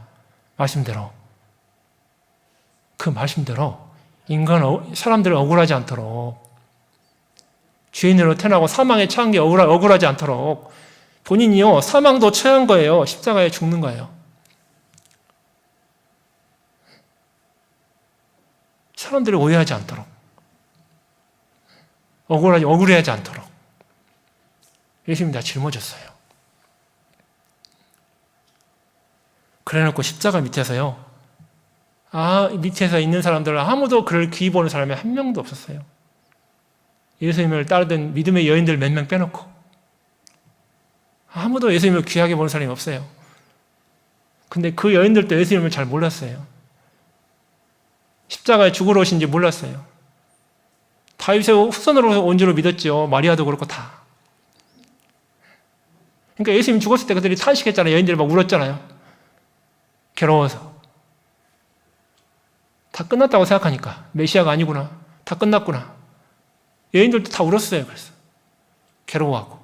말씀대로. 그 말씀대로 사람들을 억울하지 않도록, 죄인으로 태어나고 사망에 처한 게 억울하지 않도록 본인이요, 사망도 처한 거예요. 십자가에 죽는 거예요. 사람들을 오해하지 않도록, 억울해하지 않도록 예수님이 다 짊어졌어요. 그래놓고 십자가 밑에서요, 밑에서 있는 사람들 아무도 그를 귀히 보는 사람이 한 명도 없었어요. 예수님을 따르던 믿음의 여인들 몇 명 빼놓고 아무도 예수님을 귀하게 보는 사람이 없어요. 근데 그 여인들도 예수님을 잘 몰랐어요. 십자가에 죽으러 오신지 몰랐어요. 다윗의 후손으로 온 줄로 믿었죠. 마리아도 그렇고 다. 그러니까 예수님 죽었을 때 그들이 탄식했잖아요. 여인들이 막 울었잖아요. 괴로워서. 다 끝났다고 생각하니까. 메시아가 아니구나. 다 끝났구나. 여인들도 다 울었어요. 그래서 괴로워하고.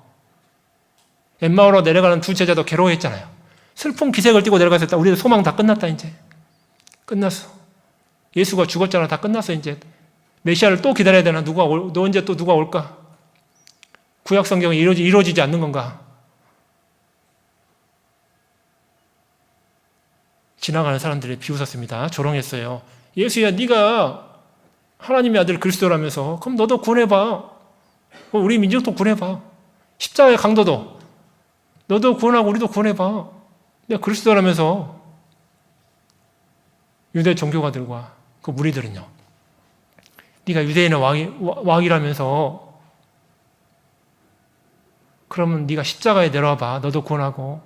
엠마오로 내려가는 두 제자도 괴로워했잖아요. 슬픈 기색을 띠고 내려가서 우리들 소망 다 끝났다 이제. 끝났어. 예수가 죽었잖아. 다 끝났어 이제. 메시아를 또 기다려야 되나? 너 언제 또 누가 올까? 구약 성경이 이루어지지 않는 건가? 지나가는 사람들이 비웃었습니다. 조롱했어요. 예수야, 네가 하나님의 아들 그리스도라면서 그럼 너도 구원해봐. 우리 민족도 구원해봐. 십자가의 강도도 너도 구원하고 우리도 구원해봐. 내가 그리스도라면서. 유대 종교가들과 그 무리들은요, 네가 유대인의 왕이라면서 그러면 네가 십자가에 내려와봐. 너도 구원하고.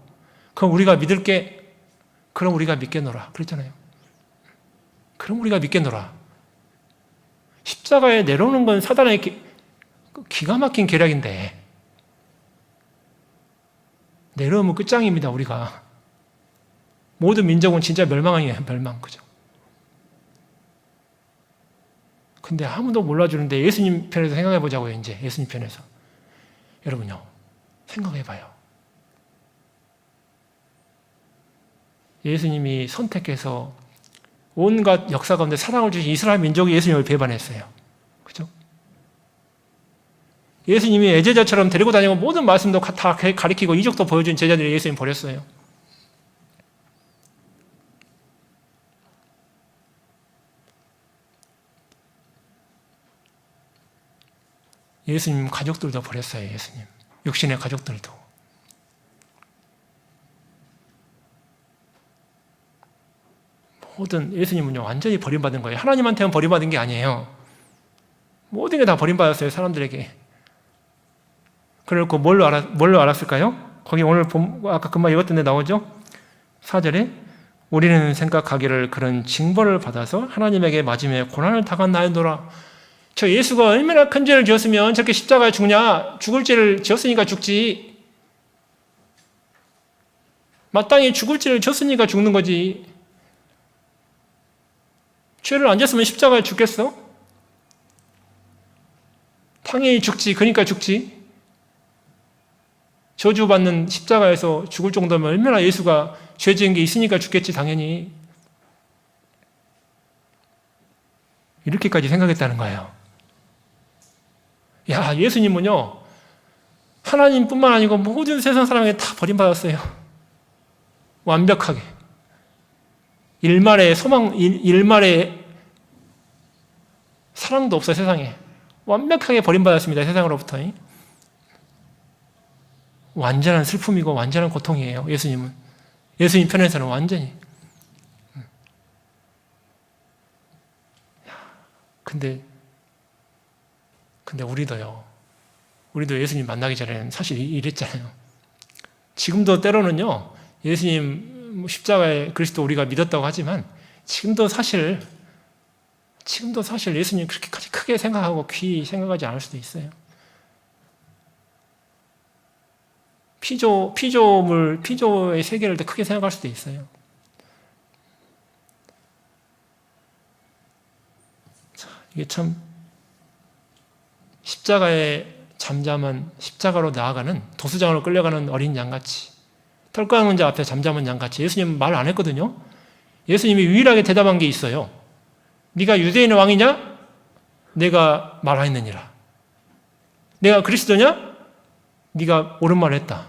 그럼 우리가 믿을게. 그럼 우리가 믿겠노라. 그랬잖아요. 그럼 우리가 믿겠노라. 십자가에 내려오는 건 사단의 기가 막힌 계략인데, 내려오면 끝장입니다. 우리가. 모든 민족은 진짜 멸망이에요. 멸망. 그죠? 근데 아무도 몰라주는데 예수님 편에서 생각해 보자고요. 이제 예수님 편에서. 여러분요, 생각해 봐요. 예수님이 선택해서 온갖 역사 가운데 사랑을 주신 이스라엘 민족이 예수님을 배반했어요. 그죠? 예수님이 애제자처럼 데리고 다니고 모든 말씀도 다 가리키고 이적도 보여준 제자들이 예수님 버렸어요. 예수님 가족들도 버렸어요. 예수님. 육신의 가족들도. 모든 예수님은요, 완전히 버림받은 거예요. 하나님한테는 버림받은 게 아니에요. 모든 게 다 버림받았어요. 사람들에게. 그래놓고 뭘로 알았을까요? 거기 오늘 아까 금방 읽었던 데 나오죠? 4절에 우리는 생각하기를 그런 징벌을 받아서 하나님에게 맞으며 고난을 당한 나이노라. 저 예수가 얼마나 큰 죄를 지었으면 저렇게 십자가에 죽냐? 죽을 죄를 지었으니까 죽지. 마땅히 죽을 죄를 지었으니까 죽는 거지. 죄를 안 졌으면 십자가에 죽겠어? 당연히 죽지. 그러니까 죽지. 저주받는 십자가에서 죽을 정도면 얼마나 예수가 죄 지은 게 있으니까 죽겠지. 당연히. 이렇게까지 생각했다는 거예요. 야, 예수님은요, 하나님뿐만 아니고 모든 세상 사람에게 다 버림받았어요. 완벽하게. 일말의 사랑도 없어요, 세상에. 완벽하게 버림받았습니다, 세상으로부터. 완전한 슬픔이고 완전한 고통이에요, 예수님은. 예수님 편에서는 완전히. 근데 우리도 예수님 만나기 전에는 사실 이랬잖아요. 지금도 때로는요, 예수님 십자가에 그리스도 우리가 믿었다고 하지만 지금도 사실 예수님 그렇게까지 크게 생각하고 귀히 생각하지 않을 수도 있어요. 피조의 세계를 더 크게 생각할 수도 있어요. 자, 이게 참 십자가에 잠잠한 십자가로 나아가는 도수장으로 끌려가는 어린 양같이 털 깎는 자 앞에 잠잠한 양같이. 예수님은 말 안 했거든요. 예수님이 유일하게 대답한 게 있어요. 네가 유대인의 왕이냐? 내가 말하였느니라. 내가 그리스도냐? 네가 옳은 말을 했다.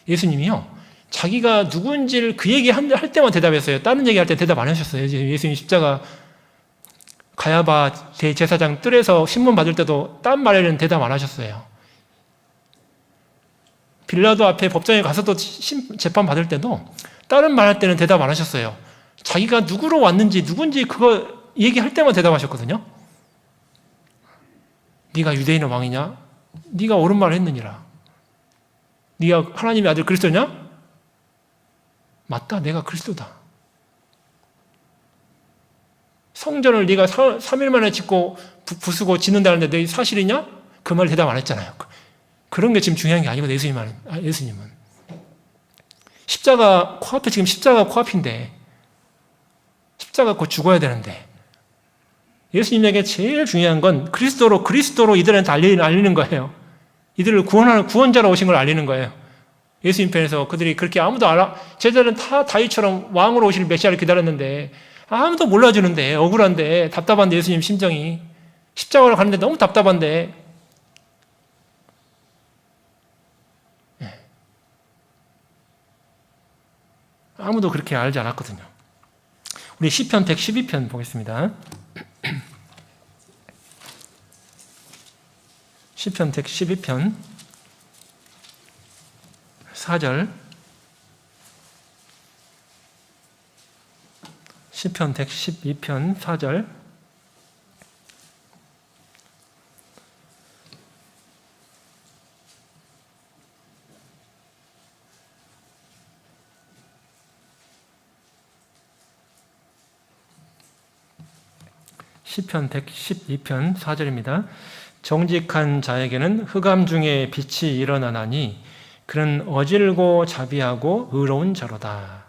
예수님이요, 자기가 누군지를 그 얘기 할 때만 대답했어요. 다른 얘기할 때 대답 안 하셨어요. 예수님 십자가 가야바 대제사장 뜰에서 신문 받을 때도 딴 말에는 대답 안 하셨어요. 빌라도 앞에 법정에 가서도 재판 받을 때도 다른 말 할 때는 대답 안 하셨어요. 자기가 누구로 왔는지 누군지 그거 얘기할 때만 대답하셨거든요. 네가 유대인의 왕이냐? 네가 옳은 말을 했느니라. 네가 하나님의 아들 그리스도냐? 맞다, 내가 그리스도다. 성전을 네가 3일 만에 짓고 부수고 짓는다는데 너 사실이냐? 그 말 대답 안 했잖아요. 그런 게 지금 중요한 게 아니거든요. 예수님은. 십자가 코앞에, 지금 십자가 코앞인데, 십자가 곧 죽어야 되는데, 예수님에게 제일 중요한 건 그리스도로 이들한테 알리는 거예요. 이들을 구원하는 구원자로 오신 걸 알리는 거예요. 예수님 편에서 그들이 그렇게 아무도 제자들은 다 다윗처럼 왕으로 오실 메시아를 기다렸는데 아무도 몰라주는데, 억울한데, 답답한데, 예수님 심정이 십자가로 가는데 너무 답답한데, 아무도 그렇게 알지 않았거든요. 우리 시편 112편 보겠습니다. 시편 112편 4절. 시편 112편 4절. 시편 112편 4절입니다. 정직한 자에게는 흑암 중에 빛이 일어나나니 그는 어질고 자비하고 의로운 자로다.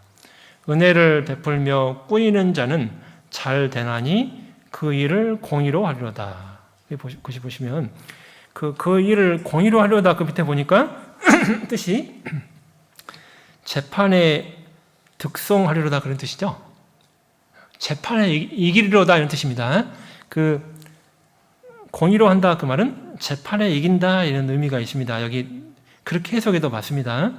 은혜를 베풀며 꾸이는 자는 잘 되나니 그 일을 공의로 하리로다. 보시면 그 일을 공의로 하리로다, 그 밑에 보니까 뜻이 재판에 득송하리로다, 그런 뜻이죠. 재판에 이기리로다, 이런 뜻입니다. 그 공의로 한다, 그 말은 재판에 이긴다, 이런 의미가 있습니다. 여기 그렇게 해석해도 맞습니다.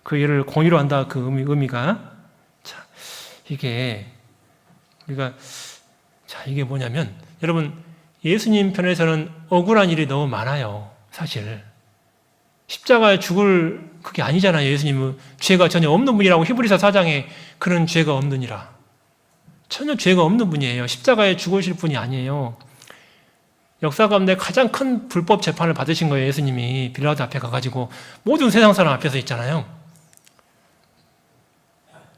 그 일을 공의로 한다, 그 의미가. 자, 이게 뭐냐면, 여러분, 예수님 편에서는 억울한 일이 너무 많아요, 사실. 십자가에 죽을 그게 아니잖아요. 예수님은 죄가 전혀 없는 분이라고 히브리서 4장에 그런 죄가 없느니라. 전혀 죄가 없는 분이에요. 십자가에 죽으실 분이 아니에요. 역사 가운데 가장 큰 불법 재판을 받으신 거예요. 예수님이 빌라도 앞에 가가지고 모든 세상 사람 앞에서 있잖아요.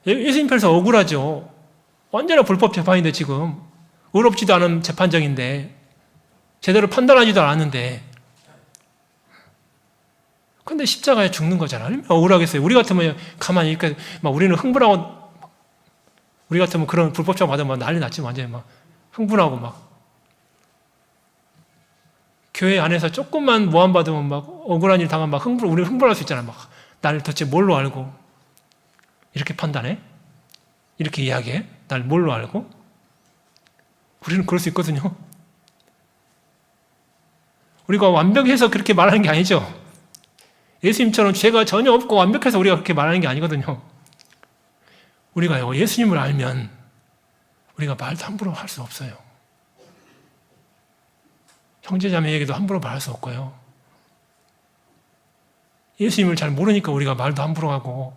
예수님 편에서 억울하죠. 언제나 불법 재판인데, 지금 의롭지도 않은 재판정인데, 제대로 판단하지도 않았는데, 근데 십자가에 죽는 거잖아요. 얼마나 억울하겠어요. 우리 같으면 가만히 이렇게 우리는 흥분하고, 우리 같으면 그런 불법 재판 받으면 난리 났지. 완전히 흥분하고 교회 안에서 조금만 모함 받으면 억울한 일 당하면 우리 흥분할 수 있잖아요. 나를 도대체 뭘로 알고 이렇게 판단해? 이렇게 이야기해? 날 뭘로 알고? 우리는 그럴 수 있거든요. 우리가 완벽해서 그렇게 말하는 게 아니죠. 예수님처럼 죄가 전혀 없고 완벽해서 우리가 그렇게 말하는 게 아니거든요. 우리가 예수님을 알면 우리가 말도 함부로 할 수 없어요. 형제자매에게도 함부로 말할 수 없고요. 예수님을 잘 모르니까 우리가 말도 함부로 하고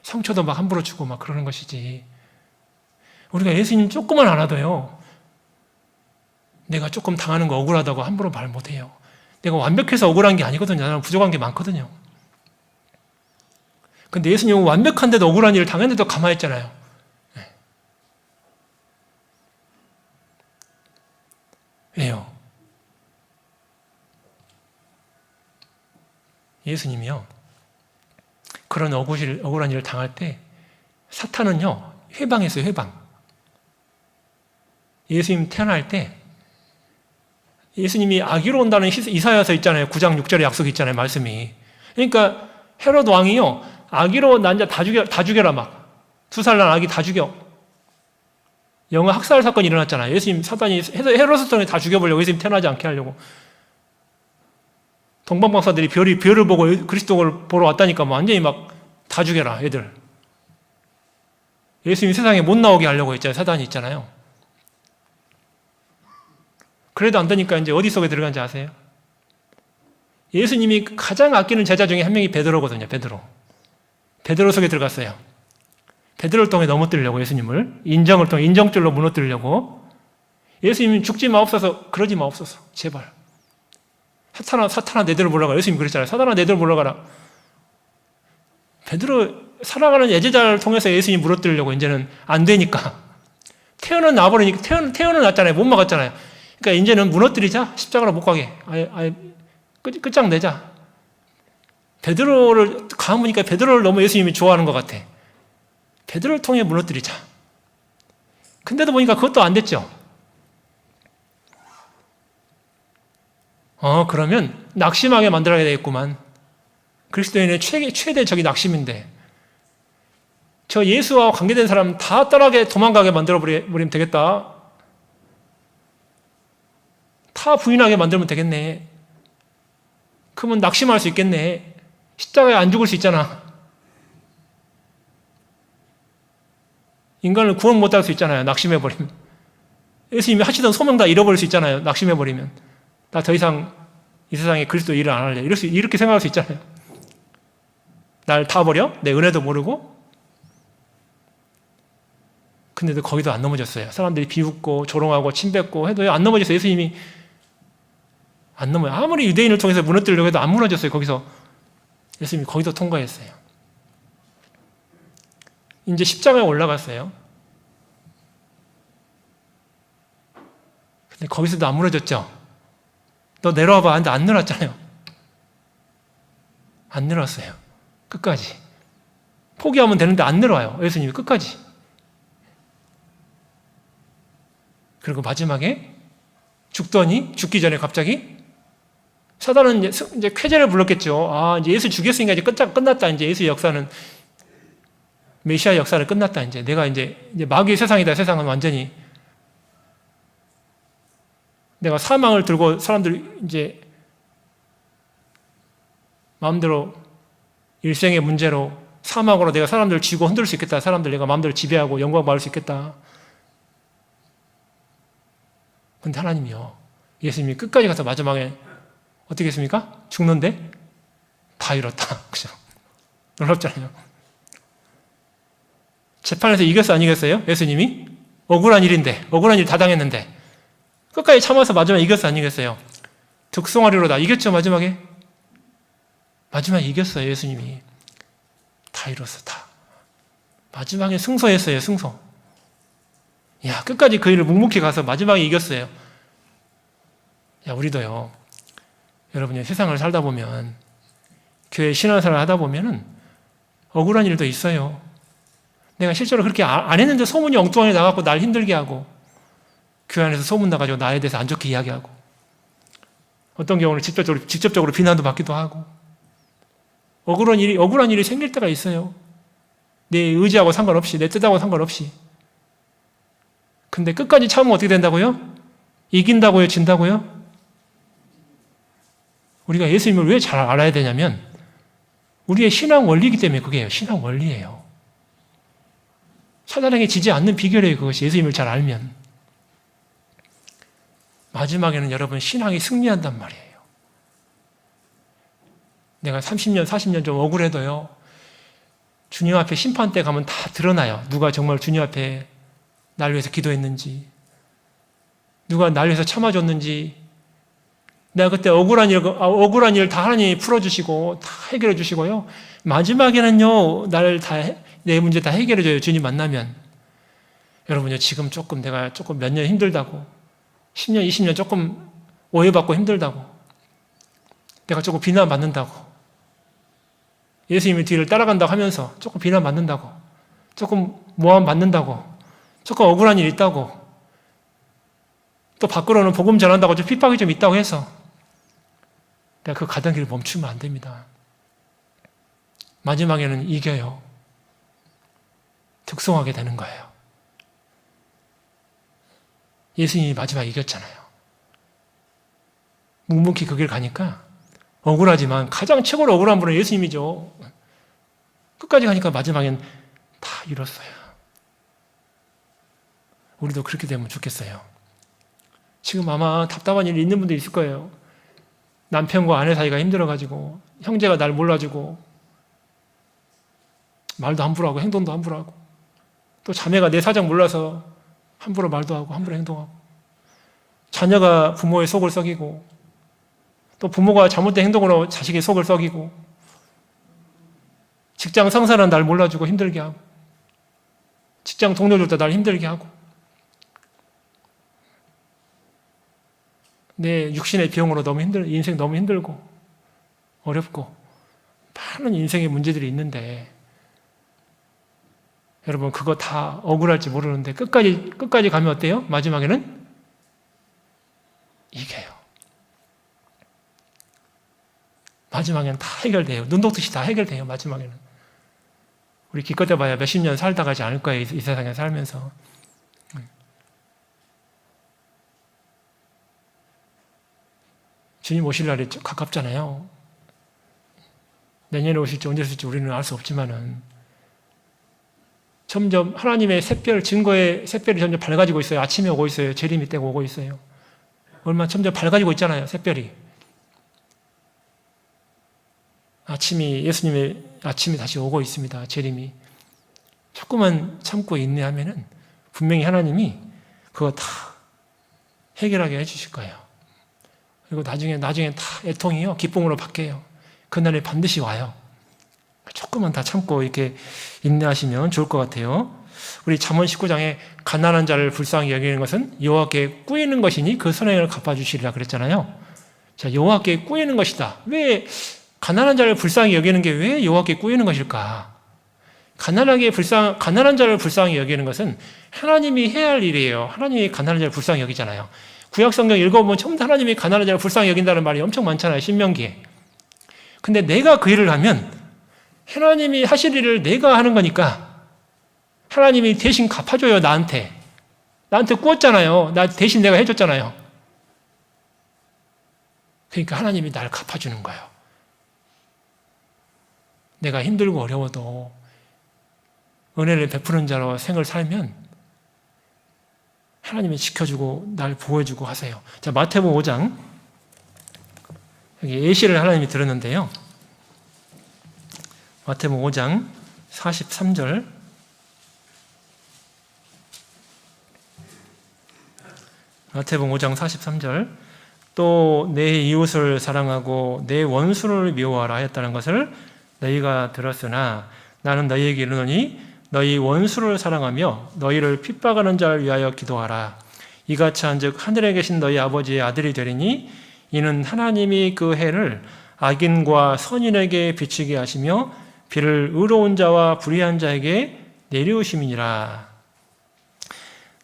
상처도 함부로 주고 그러는 것이지. 우리가 예수님 조금만 알아도요, 내가 조금 당하는 거 억울하다고 함부로 말 못해요. 내가 완벽해서 억울한 게 아니거든요. 나는 부족한 게 많거든요. 근데 예수님은 완벽한데도 억울한 일을 당했는데도 가만히 있잖아요. 왜요? 예수님이요, 그런 억울한 일을 당할 때 사탄은요, 회방했어요. 회방. 예수님 태어날 때 예수님이 아기로 온다는 이사야서 있잖아요. 9장 6절에 약속이 있잖아요. 말씀이. 그러니까 헤롯 왕이요, 아기로 난 자 다 죽여라 막. 2살 난 아기 다 죽여. 영아 학살 사건이 일어났잖아요. 예수님 사단이 헤로스 통에 다 죽여보려고 예수님 태어나지 않게 하려고. 동방박사들이 별을 보고 그리스도를 보러 왔다니까 뭐 완전히 막 다 죽여라 애들. 예수님 세상에 못 나오게 하려고 했잖아요. 사단이 있잖아요. 그래도 안 되니까 이제 어디 속에 들어간지 아세요? 예수님이 가장 아끼는 제자 중에 한 명이 베드로거든요. 베드로 속에 들어갔어요. 베드로를 통해 넘어뜨리려고 예수님을 인정을 통해 인정줄로 무너뜨리려고. 예수님이 죽지 마옵소서. 그러지 마옵소서. 제발. 사탄아 내대로 물러가라. 예수님이 그랬잖아요. 사탄아 내대로 물러가라. 베드로 살아가는 예제자를 통해서 예수님이 무너뜨리려고 이제는 안 되니까. 태어는 나버리니까 태어는 났잖아요. 못 막았잖아요. 그러니까 이제는 무너뜨리자. 십자가로 못 가게. 아예 끝장내자. 베드로를 가보니까 베드로를 너무 예수님이 좋아하는 것 같아. 베드로를 통해 무너뜨리자. 근데도 보니까 그것도 안 됐죠. 그러면 낙심하게 만들어야 되겠구만. 그리스도인의 최대 적이 낙심인데 저 예수와 관계된 사람 다 떠나게 도망가게 만들어버리면 되겠다. 다 부인하게 만들면 되겠네. 그러면 낙심할 수 있겠네. 십자가에 안 죽을 수 있잖아. 인간을 구원 못할 수 있잖아요. 낙심해버리면. 예수님이 하시던 소명 다 잃어버릴 수 있잖아요. 낙심해버리면. 나 더 이상 이 세상에 그리스도 일을 안 할래. 이렇게 생각할 수 있잖아요. 날 다 버려? 내 은혜도 모르고? 근데도 거기도 안 넘어졌어요. 사람들이 비웃고 조롱하고 침뱉고 해도 안 넘어졌어요. 예수님이 안 넘어요. 아무리 유대인을 통해서 무너뜨리려고 해도 안 무너졌어요. 거기서. 예수님이 거기도 통과했어요. 이제 십자가에 올라갔어요. 근데 거기서도 안 무너졌죠. 너 내려와봐. 근데 안 내려왔잖아요. 안 내려왔어요. 끝까지. 포기하면 되는데 안 내려와요. 예수님이 끝까지. 그리고 마지막에 죽기 전에 갑자기 사단은 이제 쾌재를 불렀겠죠. 이제 예수 죽였으니까 이제 끝났다. 이제 예수의 역사는, 메시아 역사는 끝났다. 내가 이제 마귀의 세상이다. 세상은 완전히. 내가 사망을 들고 사람들 이제 마음대로 일생의 문제로 사망으로 내가 사람들을 쥐고 흔들 수 있겠다. 사람들 내가 마음대로 지배하고 영광 받을 수 있겠다. 근데 하나님이요. 예수님이 끝까지 가서 마지막에 어떻게 했습니까? 죽는데 다 잃었다. 그죠? 놀랍잖아요. 재판에서 이겼어, 안 이겼어요? 예수님이? 억울한 일인데, 억울한 일 다 당했는데. 끝까지 참아서 마지막에 이겼어, 안 이겼어요? 득송하리로다. 이겼죠, 마지막에? 마지막에 이겼어요, 예수님이. 다 이뤘어, 다. 마지막에 승소했어요, 승소. 야, 끝까지 그 일을 묵묵히 가서 마지막에 이겼어요. 야, 우리도요. 여러분이 세상을 살다 보면, 교회 신앙생활을 하다 보면은 억울한 일도 있어요. 내가 실제로 그렇게 안 했는데 소문이 엉뚱하게 나가고 날 힘들게 하고, 교회 안에서 소문 나가지고 나에 대해서 안 좋게 이야기하고, 어떤 경우는 직접적으로 비난도 받기도 하고, 억울한 일이 생길 때가 있어요. 내 의지하고 상관없이, 내 뜻하고 상관없이. 근데 끝까지 참으면 어떻게 된다고요? 이긴다고요? 진다고요? 우리가 예수님을 왜 잘 알아야 되냐면 우리의 신앙 원리이기 때문에 그게요. 신앙 원리예요. 사단에게 지지 않는 비결이에요. 그것이 예수님을 잘 알면. 마지막에는 여러분 신앙이 승리한단 말이에요. 내가 30년, 40년 좀 억울해도요. 주님 앞에 심판 때 가면 다 드러나요. 누가 정말 주님 앞에 날 위해서 기도했는지, 누가 날 위해서 참아줬는지, 내가 그때 억울한 일 다 하나님이 풀어주시고 다 해결해 주시고요. 마지막에는요, 내 문제 다 해결해 줘요. 주님 만나면. 여러분요, 지금 내가 조금 몇 년 힘들다고, 10년, 20년 조금 오해받고 힘들다고, 내가 조금 비난받는다고, 예수님의 뒤를 따라간다고 하면서 조금 비난받는다고, 조금 모함받는다고, 조금 억울한 일 있다고, 또 밖으로는 복음 전한다고 좀 핍박이 좀 있다고 해서 내가 그 가던 길을 멈추면 안 됩니다. 마지막에는 이겨요. 득송하게 되는 거예요. 예수님이 마지막에 이겼잖아요. 묵묵히 그 길 가니까 억울하지만 가장 최고로 억울한 분은 예수님이죠. 끝까지 가니까 마지막엔 다 이뤘어요. 우리도 그렇게 되면 좋겠어요. 지금 아마 답답한 일이 있는 분들이 있을 거예요. 남편과 아내 사이가 힘들어가지고 형제가 날 몰라주고 말도 함부로 하고 행동도 함부로 하고 또 자매가 내 사정 몰라서 함부로 말도 하고 함부로 행동하고 자녀가 부모의 속을 썩이고 또 부모가 잘못된 행동으로 자식의 속을 썩이고 직장 상사는 날 몰라주고 힘들게 하고 직장 동료들도 날 힘들게 하고 내 육신의 비용으로 인생 너무 힘들고 어렵고 많은 인생의 문제들이 있는데 여러분 그거 다 억울할지 모르는데 끝까지 가면 어때요? 마지막에는 이겨요. 마지막에는 다 해결돼요. 눈 녹듯이 다 해결돼요. 마지막에는. 우리 기껏 해봐야 몇십 년 살다 가지 않을 거예요. 이 세상에 살면서. 주님 오실 날이 가깝잖아요. 내년에 오실지 언제 오실지 우리는 알 수 없지만은 점점 하나님의 샛별, 증거의 샛별이 점점 밝아지고 있어요. 아침에 오고 있어요. 재림이 때고 오고 있어요. 얼마나 점점 밝아지고 있잖아요. 샛별이. 예수님의 아침이 다시 오고 있습니다. 재림이. 조금만 참고 인내하면은 분명히 하나님이 그거 다 해결하게 해주실 거예요. 그리고 나중에 다 애통이요. 기쁨으로 바뀌어요. 그날이 반드시 와요. 조금만 다 참고 이렇게 인내하시면 좋을 것 같아요. 우리 잠언 19장에 가난한 자를 불쌍히 여기는 것은 여호와께 꾸이는 것이니 그 선행을 갚아주시리라 그랬잖아요. 자, 여호와께 꾸이는 것이다. 왜 가난한 자를 불쌍히 여기는 게 왜 여호와께 꾸이는 것일까? 가난한 자를 불쌍히 여기는 것은 하나님이 해야 할 일이에요. 하나님이 가난한 자를 불쌍히 여기잖아요. 구약 성경 읽어보면 처음부터 하나님이 가난한 자를 불쌍히 여긴다는 말이 엄청 많잖아요. 신명기에. 근데 내가 그 일을 하면 하나님이 하실 일을 내가 하는 거니까 하나님이 대신 갚아줘요. 나한테 꾸었잖아요. 나 대신 내가 해줬잖아요. 그러니까 하나님이 날 갚아주는 거예요. 내가 힘들고 어려워도 은혜를 베푸는 자로 생을 살면 하나님이 지켜주고 날 보호해주고 하세요. 자, 마태복음 5장 여기 예시를 하나님이 들었는데요. 마태복음 5장 43절 마태복음 5장 43절 또 내 이웃을 사랑하고 내 원수를 미워하라 하였다는 것을 너희가 들었으나 나는 너희에게 이르노니 너희 원수를 사랑하며 너희를 핍박하는 자를 위하여 기도하라. 이같이 한즉 하늘에 계신 너희 아버지의 아들이 되리니 이는 하나님이 그 해를 악인과 선인에게 비추게 하시며 비를 의로운 자와 불의한 자에게 내리우심이니라.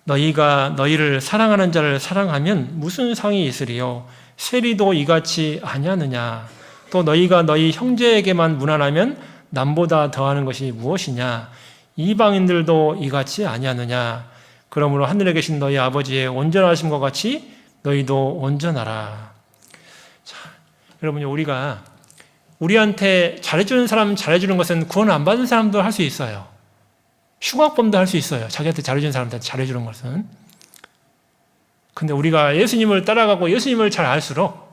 너희가 너희를 사랑하는 자를 사랑하면 무슨 상이 있으리요? 세리도 이같이 아니하느냐? 또 너희가 너희 형제에게만 무난하면 남보다 더하는 것이 무엇이냐? 이방인들도 이같이 아니하느냐? 그러므로 하늘에 계신 너희 아버지의 온전하심과 같이 너희도 온전하라. 자, 여러분, 우리가 우리한테 잘해주는 사람 잘해주는 것은 구원 안 받은 사람도 할 수 있어요. 흉악범도 할 수 있어요. 자기한테 잘해주는 사람한테 잘해주는 것은. 근데 우리가 예수님을 따라가고 예수님을 잘 알수록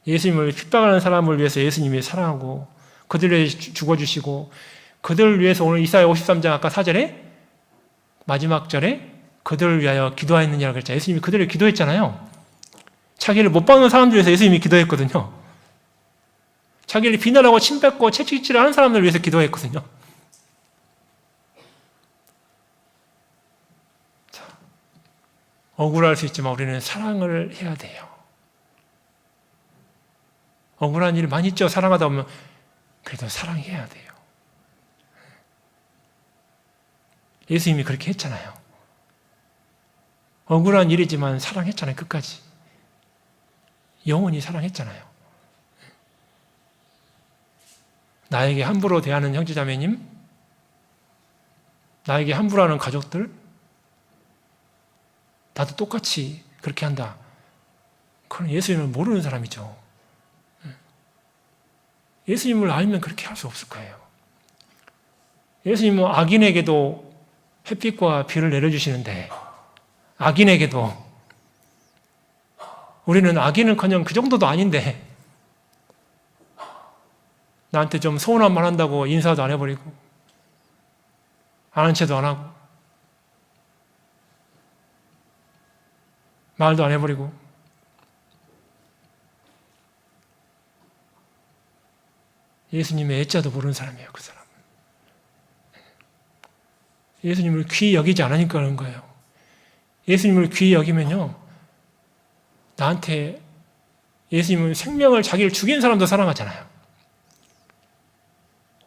예수님을 핍박하는 사람을 위해서 예수님이 사랑하고 그들을 위해 죽어주시고 그들을 위해서 오늘 이사야 53장 아까 4절에 마지막 절에 그들을 위하여 기도하였느냐고 그랬잖아요. 예수님이 그들을 기도했잖아요. 자기를 못 박는 사람들 위해서 예수님이 기도했거든요. 자기를 비난하고 침뱉고 채찍질을 하는 사람들을 위해서 기도했거든요. 자, 억울할 수 있지만 우리는 사랑을 해야 돼요. 억울한 일 많이 있죠. 사랑하다 보면 그래도 사랑해야 돼요. 예수님이 그렇게 했잖아요. 억울한 일이지만 사랑했잖아요. 끝까지. 영원히 사랑했잖아요. 나에게 함부로 대하는 형제자매님, 나에게 함부로 하는 가족들, 나도 똑같이 그렇게 한다. 그건 예수님을 모르는 사람이죠. 예수님을 알면 그렇게 할 수 없을 거예요. 예수님은 악인에게도 햇빛과 비를 내려주시는데, 악인에게도, 우리는 악인은커녕 그 정도도 아닌데, 나한테 좀 서운한 말 한다고 인사도 안 해버리고, 아는 체도 안 하고, 말도 안 해버리고, 예수님의 애자도 모르는 사람이에요, 그 사람은. 예수님을 귀히 여기지 않으니까 그런 거예요. 예수님을 귀히 여기면요, 나한테 예수님은 생명을 자기를 죽인 사람도 사랑하잖아요.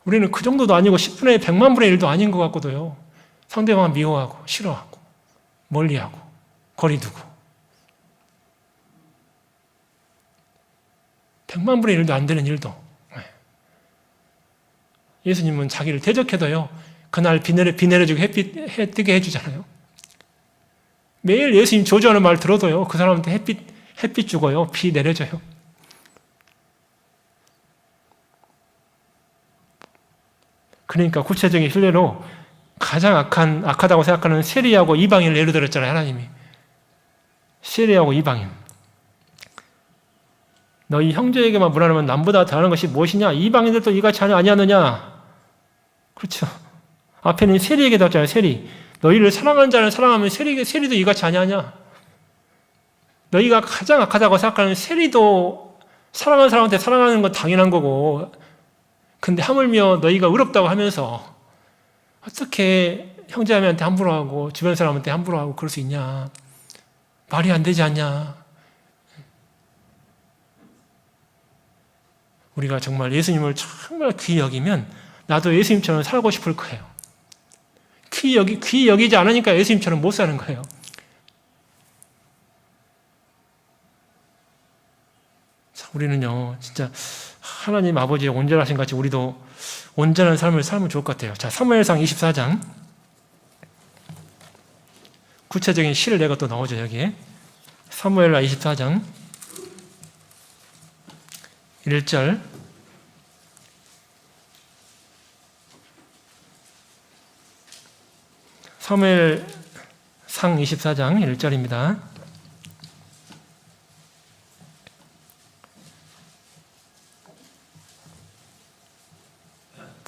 우리는 그 정도도 아니고 10분의 100만 분의 1도 아닌 것 같고도요, 상대방을 미워하고 싫어하고 멀리하고 거리 두고 100만 분의 1도 안 되는 일도. 예수님은 자기를 대적해도요, 그날 비 내려주고 해 뜨게 해주잖아요. 매일 예수님 저주하는 말 들어도요, 그 사람한테 햇빛 주고요, 비 내려줘요. 그러니까 구체적인 실례로 가장 악하다고 생각하는 세리하고 이방인을 예를 들었잖아요, 하나님이. 세리하고 이방인. 너희 형제에게만 무난하면 남보다 더하는 것이 무엇이냐? 이방인들도 이같이 아니하느냐? 그렇죠. 앞에는 세리에게 닿잖아요, 세리. 너희를 사랑하는 자는 사랑하면 세리도 이같이 아니하냐? 너희가 가장 악하다고 생각하는 세리도 사랑하는 사람한테 사랑하는 건 당연한 거고, 근데 하물며 너희가 의롭다고 하면서 어떻게 형제자매한테 함부로 하고 주변 사람한테 함부로 하고 그럴 수 있냐? 말이 안 되지 않냐? 우리가 정말 예수님을 정말 귀히 여기면 나도 예수님처럼 살고 싶을 거예요. 귀히 여기지 않으니까 예수님처럼 못 사는 거예요. 자, 우리는요, 진짜 하나님 아버지의 온전하신 같이 우리도 온전한 삶을 살면 좋을 것 같아요. 자, 사무엘상 24장. 구체적인 시를 내가 또 나오죠, 여기에. 사무엘하 24장 1절. 사무엘상 24장 1절입니다.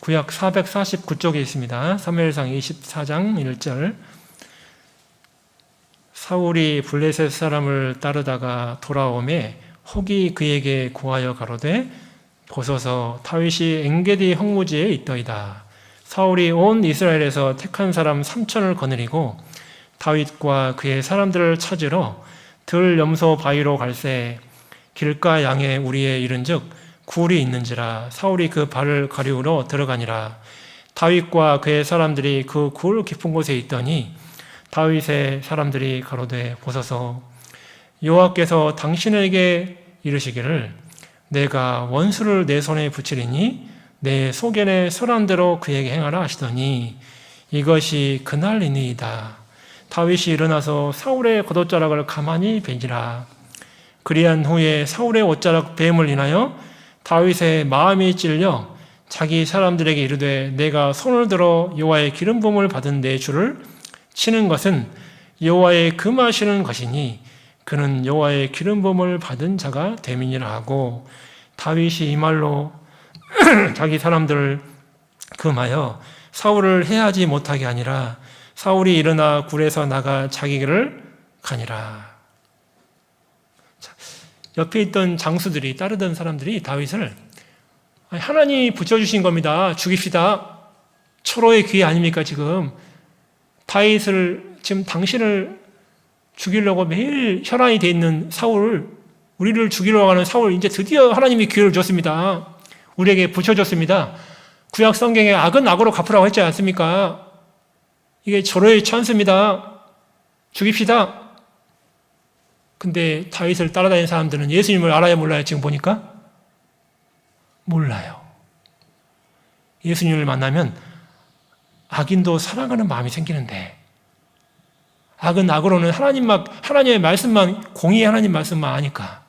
구약 449쪽에 있습니다. 사무엘상 24장 1절. 사울이 블레셋 사람을 따르다가 돌아오매 혹이 그에게 구하여 가로되 보소서 다윗이 엔게디 황무지에 있더이다. 사울이 온 이스라엘에서 택한 사람 3천을 거느리고 다윗과 그의 사람들을 찾으러 들 염소 바위로 갈새 길가 양에 우리에 이른즉 굴이 있는지라. 사울이 그 발을 가리우러 들어가니라. 다윗과 그의 사람들이 그 굴 깊은 곳에 있더니 다윗의 사람들이 가로되 보소서 여호와께서 당신에게 이르시기를 내가 원수를 내 손에 붙이리니 내 소견에 설한 대로 그에게 행하라 하시더니 이것이 그날이니이다. 다윗이 일어나서 사울의 겉옷자락을 가만히 베니라. 그리한 후에 사울의 옷자락 뱀을 인하여 다윗의 마음이 찔려 자기 사람들에게 이르되 내가 손을 들어 여호와의 기름 부음을 받은 내 주를 치는 것은 여호와의 금하시는 것이니 그는 여호와의 기름 부음을 받은 자가 됨이니라 하고 다윗이 이 말로 자기 사람들을 금하여 사울을 해하지 못하게 하니라. 사울이 일어나 굴에서 나가 자기 길을 가니라. 옆에 있던 장수들이 따르던 사람들이 다윗을 하나님이 붙여주신 겁니다. 죽입시다. 철호의 기회 아닙니까 지금. 다윗을 지금 당신을 죽이려고 매일 혈안이 돼 있는 사울, 우리를 죽이려고 하는 사울, 이제 드디어 하나님이 기회를 줬습니다. 우리에게 붙여줬습니다. 구약 성경에 악은 악으로 갚으라고 했지 않습니까? 이게 절호의 찬스입니다. 죽입시다. 근데 다윗을 따라다니는 사람들은 예수님을 알아야 몰라요? 지금 보니까? 몰라요. 예수님을 만나면 악인도 사랑하는 마음이 생기는데, 악은 악으로는 하나님의 말씀만, 공의의 하나님 말씀만 아니까,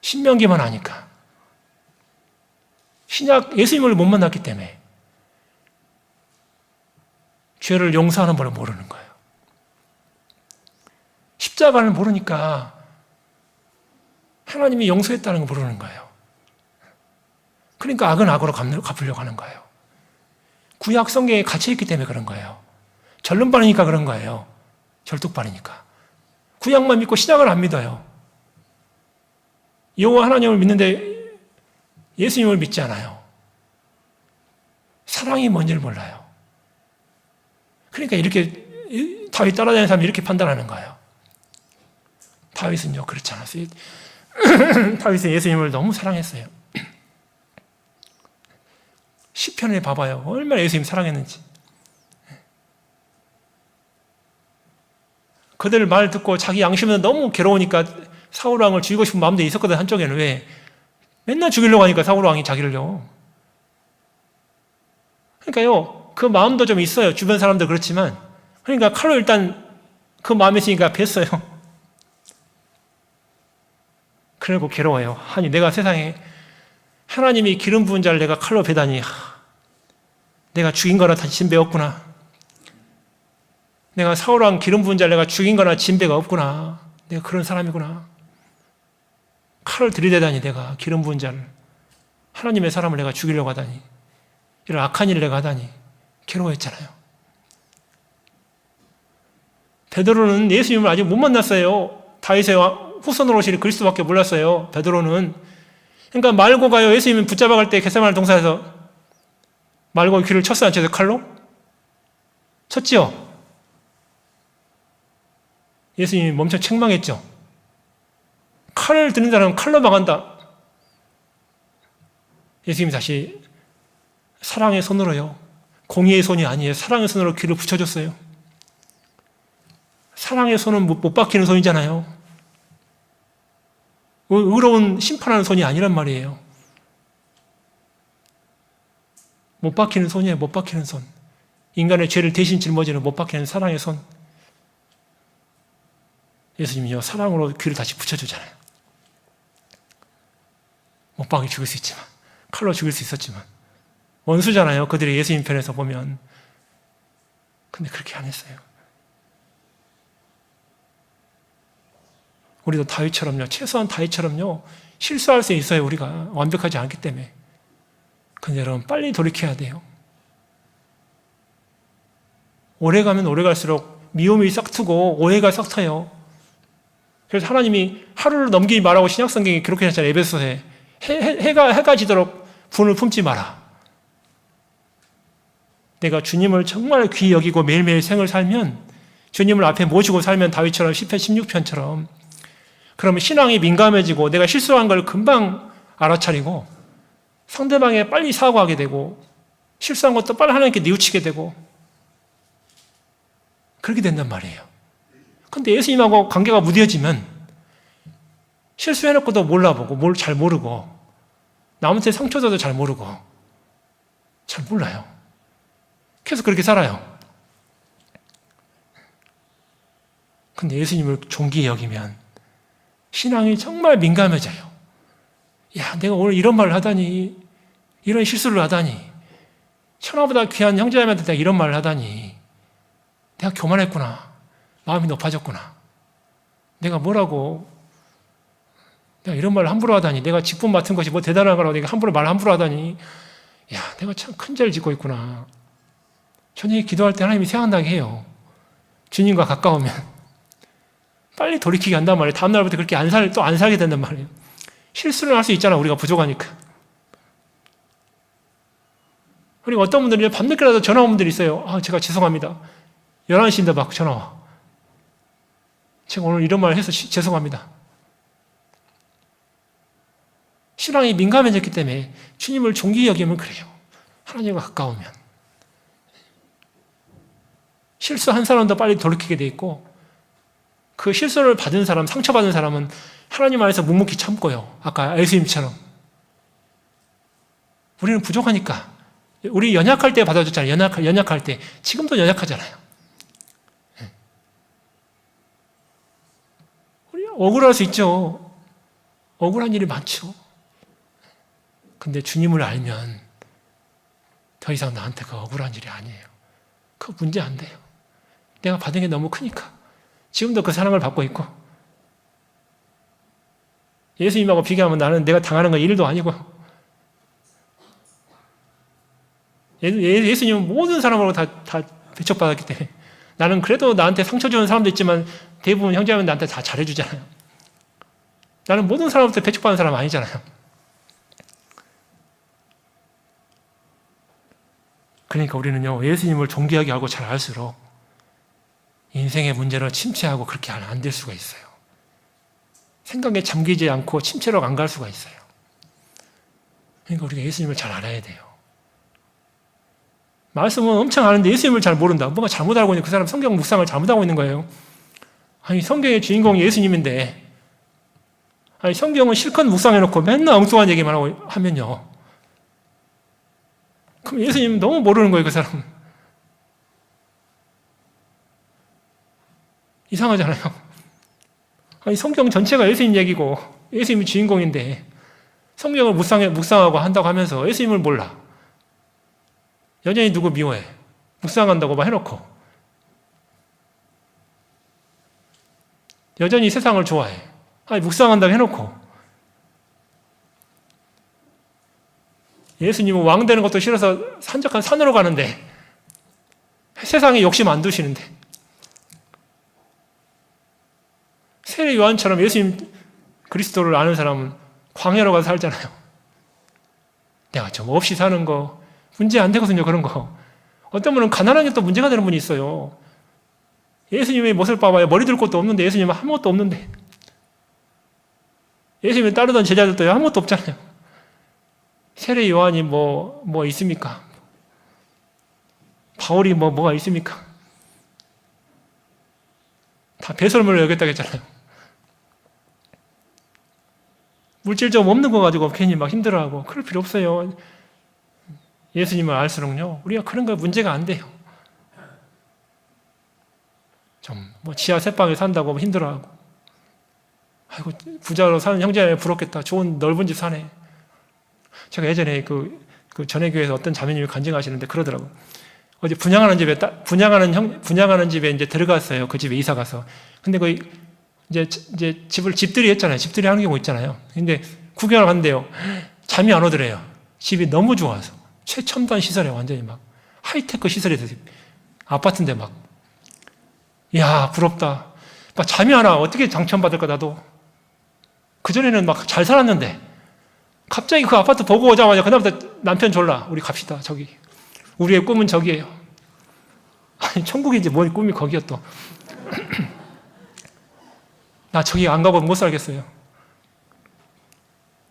신명기만 아니까, 신약 예수님을 못 만났기 때문에 죄를 용서하는 법을 모르는 거예요. 십자가를 모르니까 하나님이 용서했다는 걸 모르는 거예요. 그러니까 악은 악으로 갚으려고 하는 거예요. 구약 성경에 갇혀있기 때문에 그런 거예요. 절름발이니까 그런 거예요. 절뚝발이니까. 구약만 믿고 신약을 안 믿어요. 여호와 하나님을 믿는데 예수님을 믿지 않아요. 사랑이 뭔지를 몰라요. 그러니까 이렇게 다윗 따라다니는 사람이 이렇게 판단하는 거예요. 다윗은요 그렇지 않았어요. 다윗은 예수님을 너무 사랑했어요. 시편에 봐봐요. 얼마나 예수님 사랑했는지. 그들 말 듣고 자기 양심은 너무 괴로우니까 사울 왕을 죽이고 싶은 마음도 있었거든. 한쪽에는. 왜? 맨날 죽이려고 하니까 사울 왕이 자기를요. 그러니까요 그 마음도 좀 있어요. 주변 사람도 그렇지만. 그러니까 칼로 일단 그 마음이 있으니까 뱄어요. 그리고 괴로워요. 아니 내가 세상에 하나님이 기름 부은 자를 내가 칼로 베다니, 내가 죽인 거나 다 진배 없구나. 내가 사울왕 기름 부은 자를 내가 죽인 거나 진배가 없구나. 내가 그런 사람이구나. 칼을 들이대다니 내가 기름 부은 자를, 하나님의 사람을 내가 죽이려고 하다니, 이런 악한 일을 내가 하다니 괴로워했잖아요. 베드로는 예수님을 아직 못 만났어요. 다윗의 후손으로 오실 그리스도밖에 몰랐어요. 베드로는. 그러니까 말고가요 예수님을 붙잡아갈 때 겟세마네 동산에서 말고 귀를 쳤어요, 안 쳤어요? 칼로? 쳤지요? 예수님이 멈춰 책망했죠. 칼을 드는 사람은 칼로 망한다. 예수님이 다시 사랑의 손으로요, 공의의 손이 아니에요, 사랑의 손으로 귀를 붙여줬어요. 사랑의 손은 못 박히는 손이잖아요. 의로운 심판하는 손이 아니란 말이에요. 못 박히는 손이에요. 못 박히는 손. 인간의 죄를 대신 짊어지는 못 박히는 사랑의 손. 예수님이요 사랑으로 귀를 다시 붙여주잖아요. 못 박이 죽일 수 있지만, 칼로 죽일 수 있었지만, 원수잖아요 그들이 예수님 편에서 보면. 근데 그렇게 안 했어요. 우리도 다윗처럼요, 최소한 다윗처럼요 실수할 수 있어요. 우리가 완벽하지 않기 때문에. 근데 여러분 빨리 돌이켜야 돼요. 오래 가면 오래 갈수록 미움이 싹트고 오해가 싹트요. 그래서 하나님이 하루를 넘기지 말라고 신약성경에 기록해 놨잖아요. 에베소서에. 해가 지도록 분을 품지 마라. 내가 주님을 정말 귀히 여기고 매일매일 생을 살면, 주님을 앞에 모시고 살면 다윗처럼 10편 16편처럼, 그러면 신앙이 민감해지고 내가 실수한 걸 금방 알아차리고 상대방에 빨리 사과하게 되고 실수한 것도 빨리 하나님께 뉘우치게 되고 그렇게 된단 말이에요. 근데 예수님하고 관계가 무뎌지면 실수해놓고도 몰라보고 뭘 잘 모르고 남한테 상처 줘도 잘 모르고 잘 몰라요. 계속 그렇게 살아요. 근데 예수님을 존귀히 여기면 신앙이 정말 민감해져요. 야, 내가 오늘 이런 말을 하다니, 이런 실수를 하다니, 천하보다 귀한 형제자매한테 내가 이런 말을 하다니, 내가 교만했구나, 마음이 높아졌구나, 내가 뭐라고, 내가 이런 말을 함부로 하다니, 내가 직분 맡은 것이 뭐 대단한 거라고 내가 말 함부로 하다니, 야, 내가 참 큰 죄를 짓고 있구나. 저녁에 기도할 때 하나님이 생각나게 해요. 주님과 가까우면. 빨리 돌이키게 한단 말이에요. 다음날부터 그렇게 또 안 살게 된단 말이에요. 실수를 할 수 있잖아, 우리가 부족하니까. 그리고 어떤 분들은 밤늦게라도 전화 온 분들이 있어요. 아, 제가 죄송합니다. 11시인데 막 전화 와. 제가 오늘 이런 말 해서 죄송합니다. 신앙이 민감해졌기 때문에 주님을 존귀히 여기면 그래요. 하나님과 가까우면. 실수한 사람도 빨리 돌이키게 돼 있고, 그 실수를 받은 사람, 상처받은 사람은 하나님 안에서 묵묵히 참고요. 아까 예수님처럼. 우리는 부족하니까 우리 연약할 때 받아줬잖아요. 연약할 때. 지금도 연약하잖아요. 우리 억울할 수 있죠. 억울한 일이 많죠. 근데 주님을 알면 더 이상 나한테 그 억울한 일이 아니에요. 그거 문제 안 돼요. 내가 받은 게 너무 크니까. 지금도 그 사랑을 받고 있고. 예수님하고 비교하면 나는 내가 당하는 건 1도 아니고. 예수님은 모든 사람으로 다 배척받았기 때문에. 나는 그래도 나한테 상처 주는 사람도 있지만 대부분 형제는 나한테 다 잘해주잖아요. 나는 모든 사람한테 배척받는 사람 아니잖아요. 그러니까 우리는요, 예수님을 존귀하게 알고 잘 알수록 인생의 문제를 침체하고 그렇게 안 될 수가 있어요. 생각에 잠기지 않고 침체로 안 갈 수가 있어요. 그러니까 우리가 예수님을 잘 알아야 돼요. 말씀은 엄청 아는데 예수님을 잘 모른다. 뭔가 잘못 알고 있는 그 사람 성경 묵상을 잘못하고 있는 거예요. 아니, 성경의 주인공이 예수님인데, 아니, 성경은 실컷 묵상해놓고 맨날 엉뚱한 얘기만 하고 하면요. 그럼 예수님 너무 모르는 거예요, 그 사람은. 이상하잖아요. 아니, 성경 전체가 예수님 얘기고 예수님이 주인공인데 성경을 묵상하고 한다고 하면서 예수님을 몰라. 여전히 누구 미워해. 묵상한다고 막 해놓고. 여전히 세상을 좋아해. 아니, 묵상한다고 해놓고. 예수님은 왕 되는 것도 싫어서 한적한 산으로 가는데 세상에 욕심 안 두시는데 세례 요한처럼 예수님 그리스도를 아는 사람은 광야로 가서 살잖아요. 내가 좀 없이 사는 거 문제 안 되거든요. 그런 거. 어떤 분은 가난한 게 또 문제가 되는 분이 있어요. 예수님의 모습을 봐봐요. 머리 들 것도 없는데 예수님은 아무것도 없는데 예수님을 따르던 제자들도 아무것도 없잖아요. 세례 요한이 뭐 있습니까? 바울이 뭐가 있습니까? 다 배설물로 여겼다고 했잖아요. 물질 좀 없는 거 가지고 괜히 막 힘들어하고 그럴 필요 없어요. 예수님을 알수록요, 우리가 그런 거 문제가 안 돼요. 좀 지하 셋방에 산다고 힘들어하고, 아이고 부자로 사는 형제는 부럽겠다. 좋은 넓은 집 사네. 제가 예전에 그 전에 교회에서 어떤 자매님이 간증하시는데 그러더라고. 어제 분양하는 집에 이제 들어갔어요. 그 집에 이사 가서. 근데 이제 집들이 했잖아요. 집들이 하는 경우 있잖아요. 근데 구경을 갔는데요. 잠이 안 오더래요. 집이 너무 좋아서. 최첨단 시설에 완전히 막 하이테크 시설이 돼서 아파트인데 막. 이야, 부럽다. 막 잠이 안 와. 어떻게 당첨받을까 나도. 그전에는 막 잘 살았는데 갑자기 그 아파트 보고 오자마자 그다음부터 남편 졸라. 우리 갑시다. 저기. 우리의 꿈은 저기예요. 아니, 천국이지 뭔 꿈이 거기야 또. 나 저기 안 가고 못 살겠어요.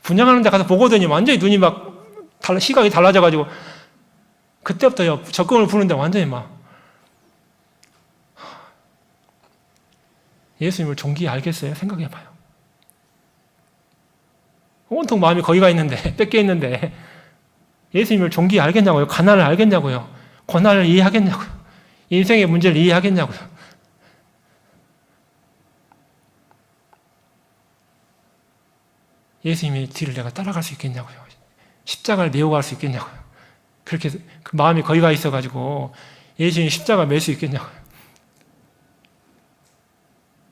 분양하는 데 가서 보고 오더니 완전히 눈이 막 시각이 달라져가지고 그때부터 적금을 부는데 완전히 막 예수님을 존귀히 알겠어요? 생각해봐요. 온통 마음이 거기가 있는데 뺏겨 있는데 예수님을 존귀히 알겠냐고요? 가난을 알겠냐고요? 고난을 이해하겠냐고요? 인생의 문제를 이해하겠냐고요? 예수님의 뒤를 내가 따라갈 수 있겠냐고요? 십자가를 메고 갈 수 있겠냐고요? 그렇게 그 마음이 거기가 있어가지고 예수님이 십자가 맬 수 있겠냐고요?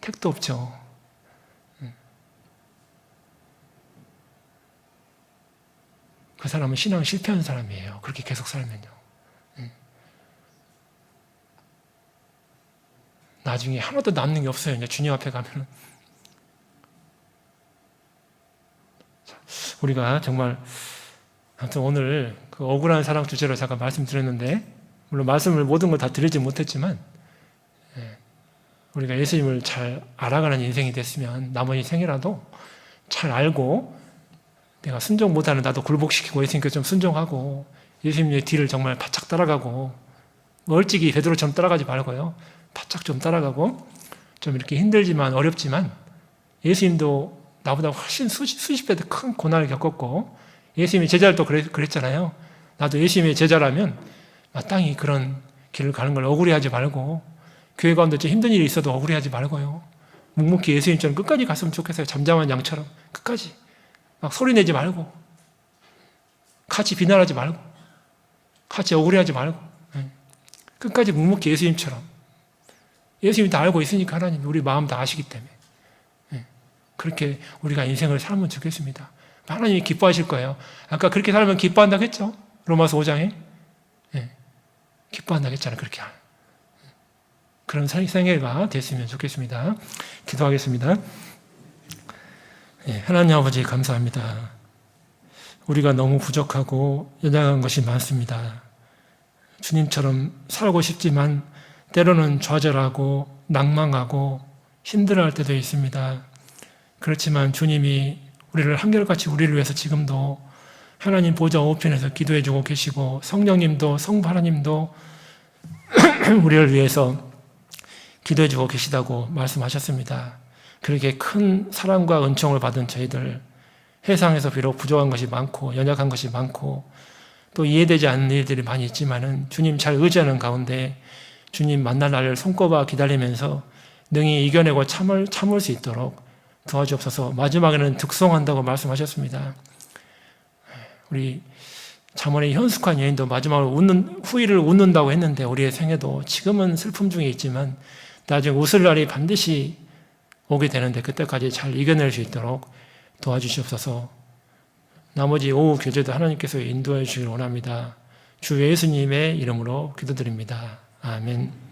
택도 없죠. 그 사람은 신앙 실패한 사람이에요. 그렇게 계속 살면요. 나중에 하나도 남는 게 없어요. 이제 주님 앞에 가면은. 우리가 정말 아무튼 오늘 그 억울한 사랑 주제로 잠깐 말씀드렸는데, 물론 말씀을 모든 걸 다 드리지 못했지만, 우리가 예수님을 잘 알아가는 인생이 됐으면 나머지 생이라도 잘 알고 내가 순종 못하는 나도 굴복시키고 예수님께 좀 순종하고 예수님의 뒤를 정말 바짝 따라가고 멀찍이 베드로처럼 따라가지 말고요. 바짝 좀 따라가고 좀 이렇게 힘들지만 어렵지만 예수님도 나보다 훨씬 수십 배 더 큰 고난을 겪었고 예수님이 제자들도 그랬잖아요. 나도 예수님의 제자라면 마땅히 그런 길을 가는 걸 억울해하지 말고, 교회 가운데 좀 힘든 일이 있어도 억울해하지 말고요. 묵묵히 예수님처럼 끝까지 갔으면 좋겠어요. 잠잠한 양처럼 끝까지. 막 소리내지 말고, 같이 비난하지 말고, 같이 억울해하지 말고, 끝까지 묵묵히 예수님처럼. 예수님이 다 알고 있으니까 하나님 우리 마음 다 아시기 때문에 그렇게 우리가 인생을 살면 좋겠습니다. 하나님이 기뻐하실 거예요. 아까 그렇게 살면 기뻐한다고 했죠? 로마서 5장에 기뻐한다고 했잖아요. 그렇게 그런 생애가 됐으면 좋겠습니다. 기도하겠습니다. 하나님 아버지 감사합니다. 우리가 너무 부족하고 연약한 것이 많습니다. 주님처럼 살고 싶지만 때로는 좌절하고 낭망하고 힘들어할 때도 있습니다. 그렇지만 주님이 우리를 한결같이 우리를 위해서 지금도 하나님 보좌 우편에서 기도해주고 계시고 성령님도 성부 하나님도 우리를 위해서 기도해주고 계시다고 말씀하셨습니다. 그렇게 큰 사랑과 은총을 받은 저희들, 세상에서 비록 부족한 것이 많고 연약한 것이 많고 또 이해되지 않는 일들이 많이 있지만은 주님 잘 의지하는 가운데 주님 만날 날을 손꼽아 기다리면서 능히 이겨내고 참을 수 있도록 도와주옵소서. 마지막에는 득송한다고 말씀하셨습니다. 우리 잠언의 현숙한 여인도 마지막으로 후일을 웃는다고 했는데 우리의 생애도 지금은 슬픔 중에 있지만 나중에 웃을 날이 반드시 오게 되는데 그때까지 잘 이겨낼 수 있도록 도와주시옵소서. 나머지 오후 교제도 하나님께서 인도해 주시길 원합니다. 주 예수님의 이름으로 기도드립니다. 아멘.